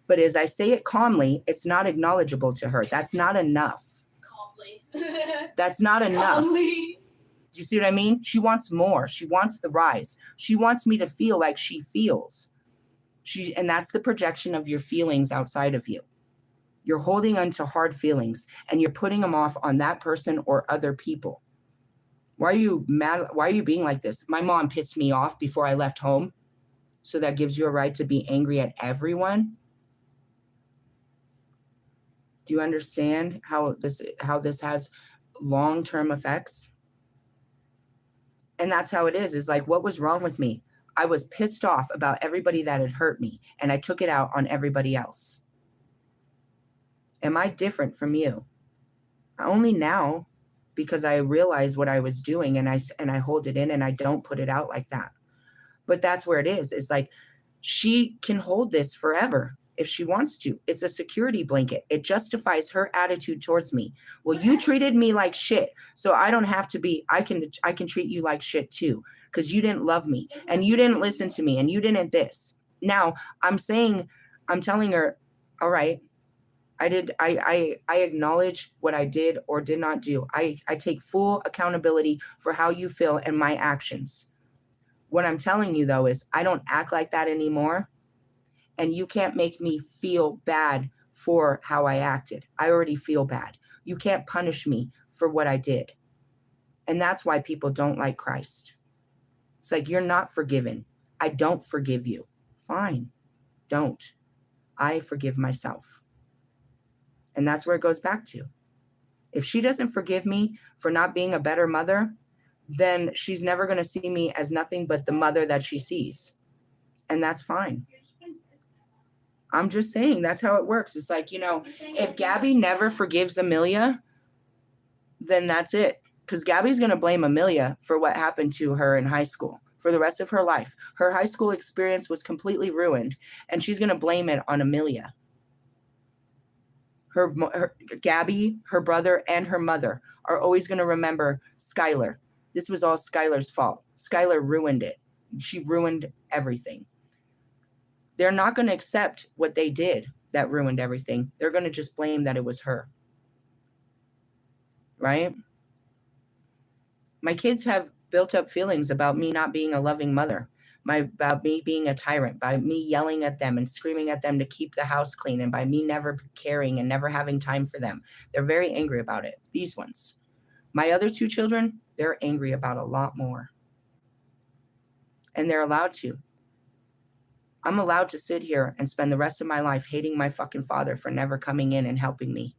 But as I say it calmly, it's not acknowledgeable to her. That's not enough. Calmly. That's not enough. Calmly. Do you see what I mean? She wants more. She wants the rise. She wants me to feel like she feels. And that's the projection of your feelings outside of you. You're holding on to hard feelings, and you're putting them off on that person or other people. Why are you mad? Why are you being like this? My mom pissed me off before I left home. So that gives you a right to be angry at everyone. Do you understand how this has long-term effects? And that's how it is like, what was wrong with me? I was pissed off about everybody that had hurt me, and I took it out on everybody else. Am I different from you? Only now, because I realize what I was doing, and I hold it in, and I don't put it out like that. But that's where it is. It's like, she can hold this forever if she wants to. It's a security blanket. It justifies her attitude towards me. Well, you treated me like shit, so I don't have to be. I can treat you like shit too, because you didn't love me, and you didn't listen to me, and you didn't this. Now I'm telling her, all right, I acknowledge what I did or did not do. I take full accountability for how you feel and my actions. What I'm telling you, though, is I don't act like that anymore, and you can't make me feel bad for how I acted. I already feel bad. You can't punish me for what I did. And that's why people don't like Christ. It's like, you're not forgiven. I don't forgive you. Fine. Don't. I forgive myself. And that's where it goes back to. If she doesn't forgive me for not being a better mother, then she's never going to see me as nothing but the mother that she sees. And that's fine. I'm just saying that's how it works. It's like, if Gabby never forgives Amelia, then that's it. Because Gabby's going to blame Amelia for what happened to her in high school for the rest of her life. Her high school experience was completely ruined, and she's going to blame it on Amelia. Her Gabby, her brother, and her mother are always going to remember Skylar. This was all Skylar's fault. Skylar ruined it. She ruined everything. They're not going to accept what they did that ruined everything. They're going to just blame that it was her. Right? My kids have built up feelings about me not being a loving mother, about me being a tyrant, by me yelling at them and screaming at them to keep the house clean, and by me never caring and never having time for them. They're very angry about it, these ones. My other 2 children, they're angry about a lot more. And they're allowed to. I'm allowed to sit here and spend the rest of my life hating my fucking father for never coming in and helping me.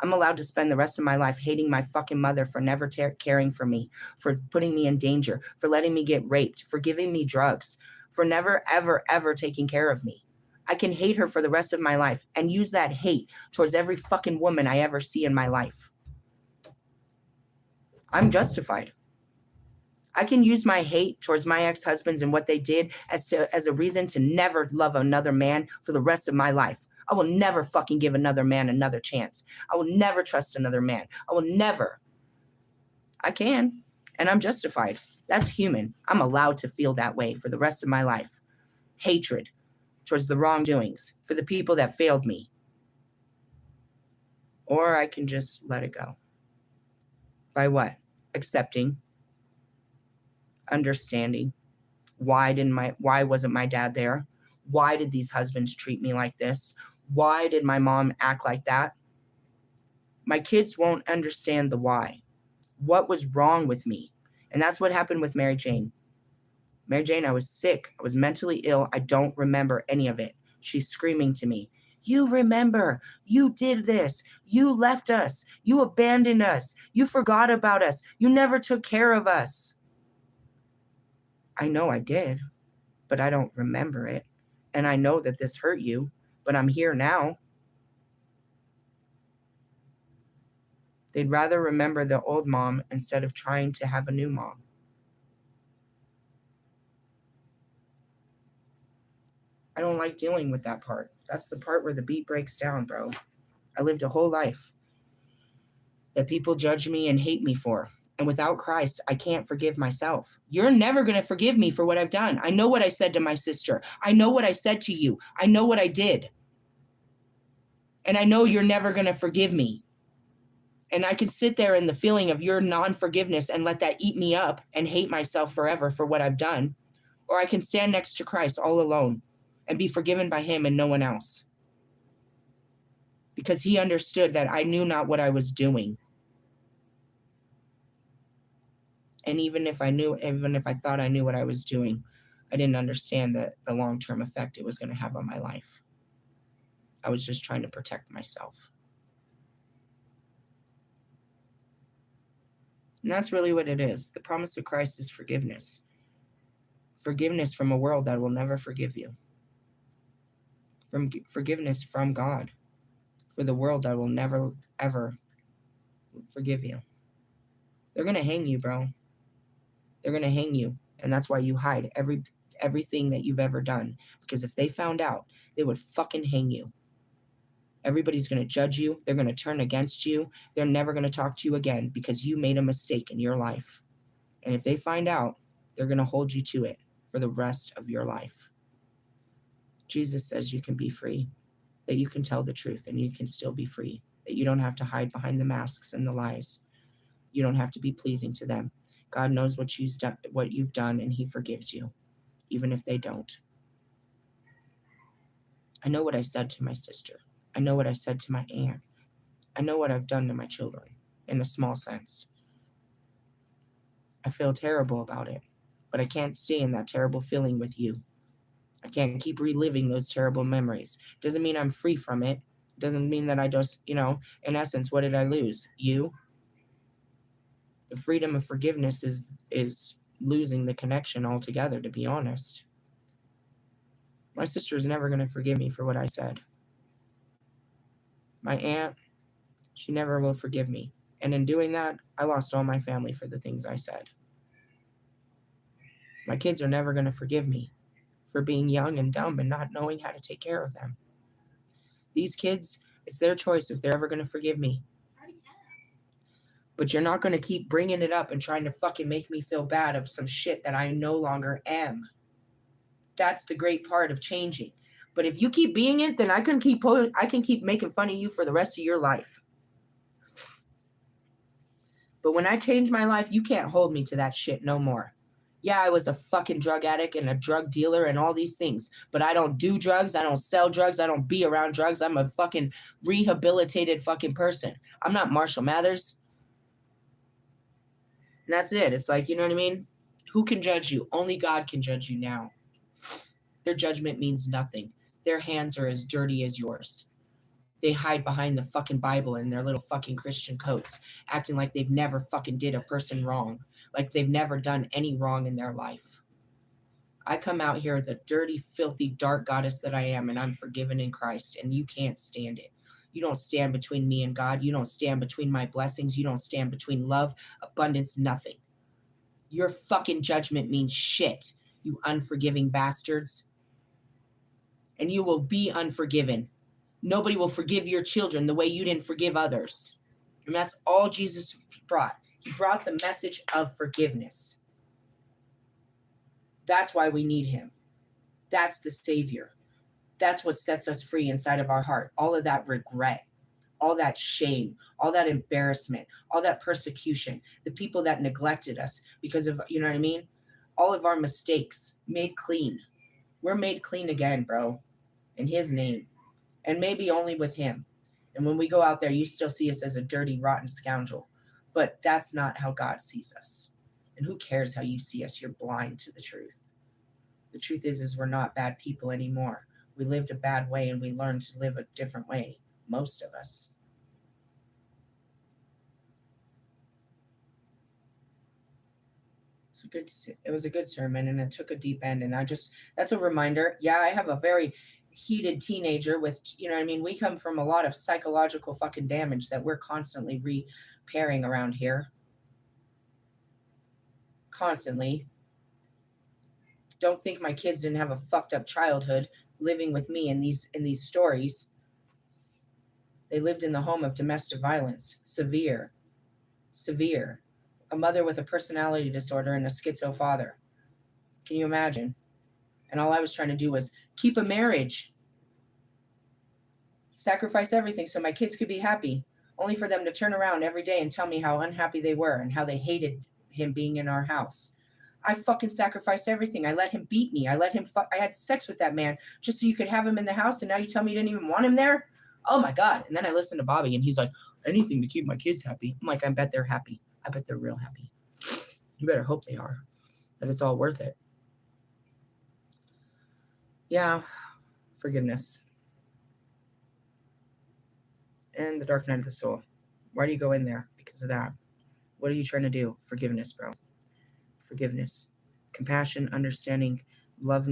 I'm allowed to spend the rest of my life hating my fucking mother for never caring for me, for putting me in danger, for letting me get raped, for giving me drugs, for never, ever, ever taking care of me. I can hate her for the rest of my life and use that hate towards every fucking woman I ever see in my life. I'm justified. I can use my hate towards my ex-husbands and what they did as a reason to never love another man for the rest of my life. I will never fucking give another man another chance. I will never trust another man. I will never. I can, and I'm justified. That's human. I'm allowed to feel that way for the rest of my life. Hatred towards the wrongdoings, for the people that failed me. Or I can just let it go. By what? Accepting, understanding. Why wasn't my dad there? Why did these husbands treat me like this? Why did my mom act like that? My kids won't understand the why. What was wrong with me? And that's what happened with Mary Jane. Mary Jane, I was sick. I was mentally ill. I don't remember any of it. She's screaming to me, "You remember, you did this. You left us. You abandoned us. You forgot about us. You never took care of us." I know I did, but I don't remember it. And I know that this hurt you, but I'm here now. They'd rather remember the old mom instead of trying to have a new mom. I don't like dealing with that part. That's the part where the beat breaks down, bro. I lived a whole life that people judge me and hate me for. And without Christ, I can't forgive myself. You're never going to forgive me for what I've done. I know what I said to my sister. I know what I said to you. I know what I did. And I know you're never going to forgive me. And I can sit there in the feeling of your non-forgiveness and let that eat me up and hate myself forever for what I've done. Or I can stand next to Christ all alone and be forgiven by him and no one else. Because he understood that I knew not what I was doing. And even if I thought I knew what I was doing, I didn't understand the long-term effect it was going to have on my life. I was just trying to protect myself. And that's really what it is. The promise of Christ is forgiveness. Forgiveness from a world that will never forgive you. Forgiveness from God for the world that will never, ever forgive you. They're going to hang you, bro. They're going to hang you. And that's why you hide everything that you've ever done. Because if they found out, they would fucking hang you. Everybody's going to judge you. They're going to turn against you. They're never going to talk to you again because you made a mistake in your life. And if they find out, they're going to hold you to it for the rest of your life. Jesus says you can be free, that you can tell the truth and you can still be free, that you don't have to hide behind the masks and the lies. You don't have to be pleasing to them. God knows what you've done, and he forgives you, even if they don't. I know what I said to my sister. I know what I said to my aunt. I know what I've done to my children, in a small sense. I feel terrible about it, but I can't stay in that terrible feeling with you. I can't keep reliving those terrible memories. Doesn't mean I'm free from it. Doesn't mean that I just, in essence, what did I lose? You. The freedom of forgiveness is losing the connection altogether, to be honest. My sister is never going to forgive me for what I said. My aunt, she never will forgive me. And in doing that, I lost all my family for the things I said. My kids are never going to forgive me for being young and dumb and not knowing how to take care of them. These kids, it's their choice if they're ever going to forgive me. But you're not going to keep bringing it up and trying to fucking make me feel bad of some shit that I no longer am. That's the great part of changing. But if you keep being it, then I can keep making fun of you for the rest of your life. But when I change my life, you can't hold me to that shit no more. Yeah, I was a fucking drug addict and a drug dealer and all these things, but I don't do drugs. I don't sell drugs. I don't be around drugs. I'm a fucking rehabilitated fucking person. I'm not Marshall Mathers. And that's it. It's like, you know what I mean? Who can judge you? Only God can judge you now. Their judgment means nothing. Their hands are as dirty as yours. They hide behind the fucking Bible in their little fucking Christian coats, acting like they've never fucking did a person wrong, like they've never done any wrong in their life. I come out here the dirty, filthy, dark goddess that I am, and I'm forgiven in Christ, and you can't stand it. You don't stand between me and God. You don't stand between my blessings. You don't stand between love, abundance, nothing. Your fucking judgment means shit, you unforgiving bastards. And you will be unforgiven Nobody will forgive your children the way you didn't forgive others. And that's all Jesus brought. He brought the message of forgiveness. That's why we need him. That's the Savior. That's what sets us free inside of our heart. All of that regret, all that shame, all that embarrassment, all that persecution, the people that neglected us because of, you know what I mean? All of our mistakes made clean. We're made clean again, bro, in his name. And maybe only with him. And when we go out there, you still see us as a dirty, rotten scoundrel. But that's not how God sees us. And who cares how you see us? You're blind to the truth. The truth is we're not bad people anymore. We lived a bad way and we learned to live a different way. Most of us. It was a good sermon, and it took a deep end. And that's a reminder. Yeah, I have a very heated teenager with, you know what I mean? We come from a lot of psychological fucking damage that we're constantly repairing around here. Constantly. Don't think my kids didn't have a fucked up childhood living with me in these stories. They lived in the home of domestic violence, severe. A mother with a personality disorder and a schizo father. Can you imagine? And all I was trying to do was keep a marriage, sacrifice everything so my kids could be happy, only for them to turn around every day and tell me how unhappy they were and how they hated him being in our house. I fucking sacrificed everything. I let him beat me. I had sex with that man just so you could have him in the house, and now you tell me you didn't even want him there? Oh my God. And then I listened to Bobby, and he's like, anything to keep my kids happy. I'm like, I bet they're happy. I bet they're real happy. You better hope they are, that it's all worth it. Yeah, forgiveness. And the dark night of the soul. Why do you go in there? Because of that. What are you trying to do? Forgiveness, bro. Forgiveness. Compassion, understanding, love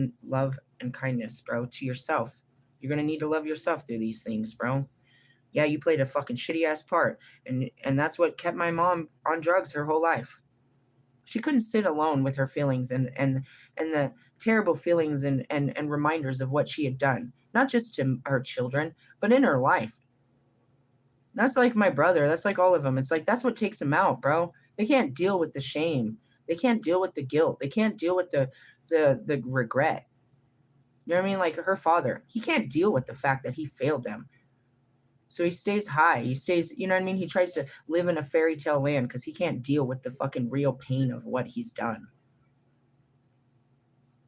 and kindness, bro, to yourself. You're going to need to love yourself through these things, bro. Yeah, you played a fucking shitty ass part, and that's what kept my mom on drugs her whole life. She couldn't sit alone with her feelings and the terrible feelings and reminders of what she had done, not just to her children, but in her life. That's like my brother. That's like all of them. It's like that's what takes them out, bro. They can't deal with the shame. They can't deal with the guilt. They can't deal with the regret. You know what I mean? Like her father, he can't deal with the fact that he failed them. So he stays high. He stays, you know what I mean? He tries to live in a fairy tale land because he can't deal with the fucking real pain of what he's done.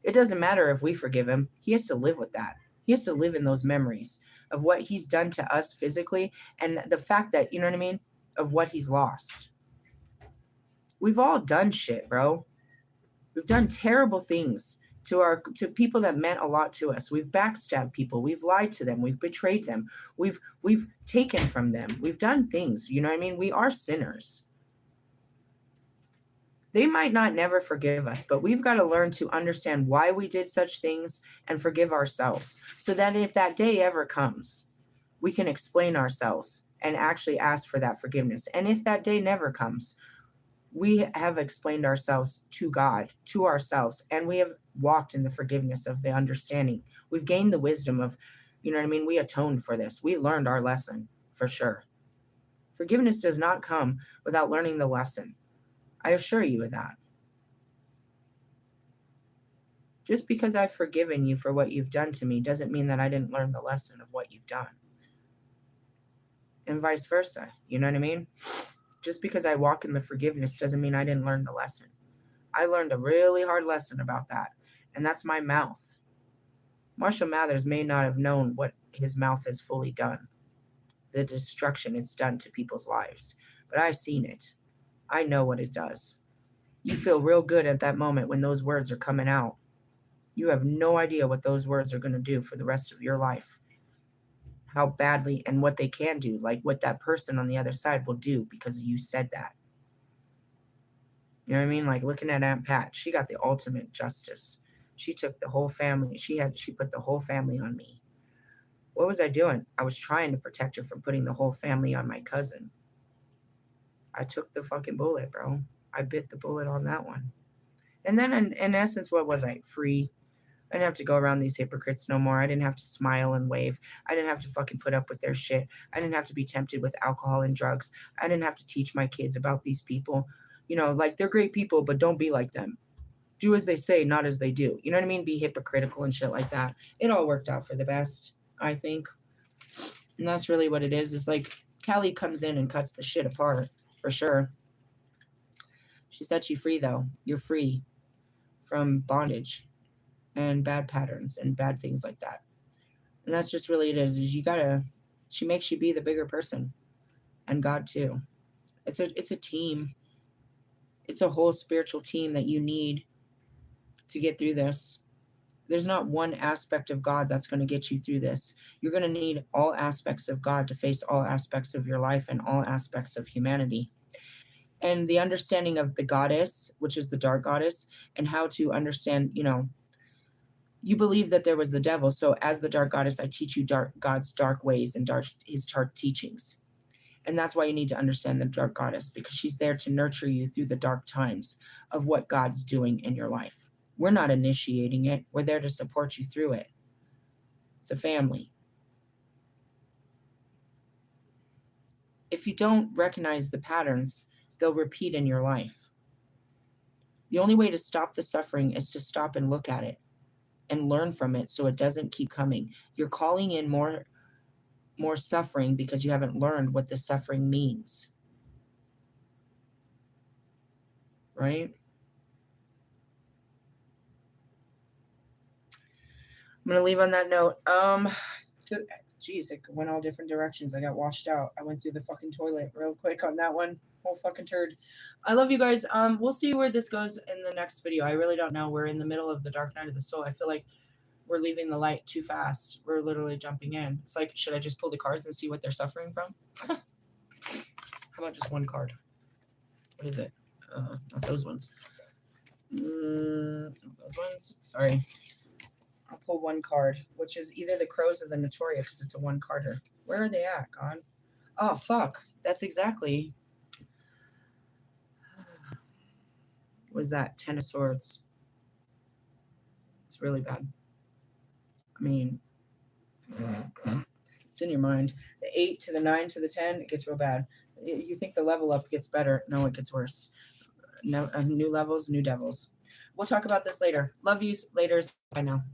It doesn't matter if we forgive him. He has to live with that. He has to live in those memories of what he's done to us physically and the fact that, you know what I mean, of what he's lost. We've all done shit, bro. We've done terrible things to people that meant a lot to us. We've backstabbed people. We've lied to them. We've betrayed them. We've taken from them. We've done things, you know what I mean? We are sinners. They might not never forgive us, but we've got to learn to understand why we did such things and forgive ourselves so that if that day ever comes, we can explain ourselves and actually ask for that forgiveness. And if that day never comes, we have explained ourselves to God, to ourselves, and we have walked in the forgiveness of the understanding. We've gained the wisdom of, you know what I mean? We atoned for this. We learned our lesson for sure. Forgiveness does not come without learning the lesson. I assure you of that. Just because I've forgiven you for what you've done to me doesn't mean that I didn't learn the lesson of what you've done. And vice versa. You know what I mean? Just because I walk in the forgiveness doesn't mean I didn't learn the lesson. I learned a really hard lesson about that, and that's my mouth. Marshall Mathers may not have known what his mouth has fully done, the destruction it's done to people's lives, but I've seen it. I know what it does. You feel real good at that moment when those words are coming out. You have no idea what those words are going to do for the rest of your life. How badly and what they can do, like what that person on the other side will do because you said that. You know what I mean? Like looking at Aunt Pat, she got the ultimate justice. She took the whole family. She put the whole family on me. What was I doing? I was trying to protect her from putting the whole family on my cousin. I took the fucking bullet, bro. I bit the bullet on that one. And then in essence, what was I? Free. I didn't have to go around these hypocrites no more. I didn't have to smile and wave. I didn't have to fucking put up with their shit. I didn't have to be tempted with alcohol and drugs. I didn't have to teach my kids about these people. You know, like they're great people, but don't be like them. Do as they say, not as they do. You know what I mean? Be hypocritical and shit like that. It all worked out for the best, I think. And that's really what it is. It's like Callie comes in and cuts the shit apart, for sure. She set you free, though. You're free from bondage and bad patterns and bad things like that. And that's just really it is you gotta, she makes you be the bigger person. And God too. It's a team. It's a whole spiritual team that you need to get through this. There's not one aspect of God that's going to get you through this. You're going to need all aspects of God to face all aspects of your life and all aspects of humanity. And the understanding of the goddess, which is the dark goddess, and how to understand, you know, you believe that there was the devil. So as the dark goddess, I teach you God's dark ways and his dark teachings. And that's why you need to understand the dark goddess, because she's there to nurture you through the dark times of what God's doing in your life. We're not initiating it. We're there to support you through it. It's a family. If you don't recognize the patterns, they'll repeat in your life. The only way to stop the suffering is to stop and look at it and learn from it so it doesn't keep coming. You're calling in more suffering because you haven't learned what the suffering means. Right? I'm gonna leave on that note. Geez, it went all different directions. I got washed out. I went through the fucking toilet real quick on that one. Whole fucking turd. I love you guys. We'll see where this goes in the next video. I really don't know. We're in the middle of the dark night of the soul. I feel like we're leaving the light too fast. We're literally jumping in. It's like, should I just pull the cards and see what they're suffering from? How about just one card? What is it? Not those ones. Not those ones. Sorry. I'll pull one card, which is either the Crows or the Notoria, because it's a one-carder. Where are they at, God? Oh, fuck. That's exactly... What is that? 10 of Swords. It's really bad. I mean... It's in your mind. The 8 to the 9 to the 10, it gets real bad. You think the level up gets better. No, it gets worse. No, new levels, new devils. We'll talk about this later. Love yous. Laters. Bye now.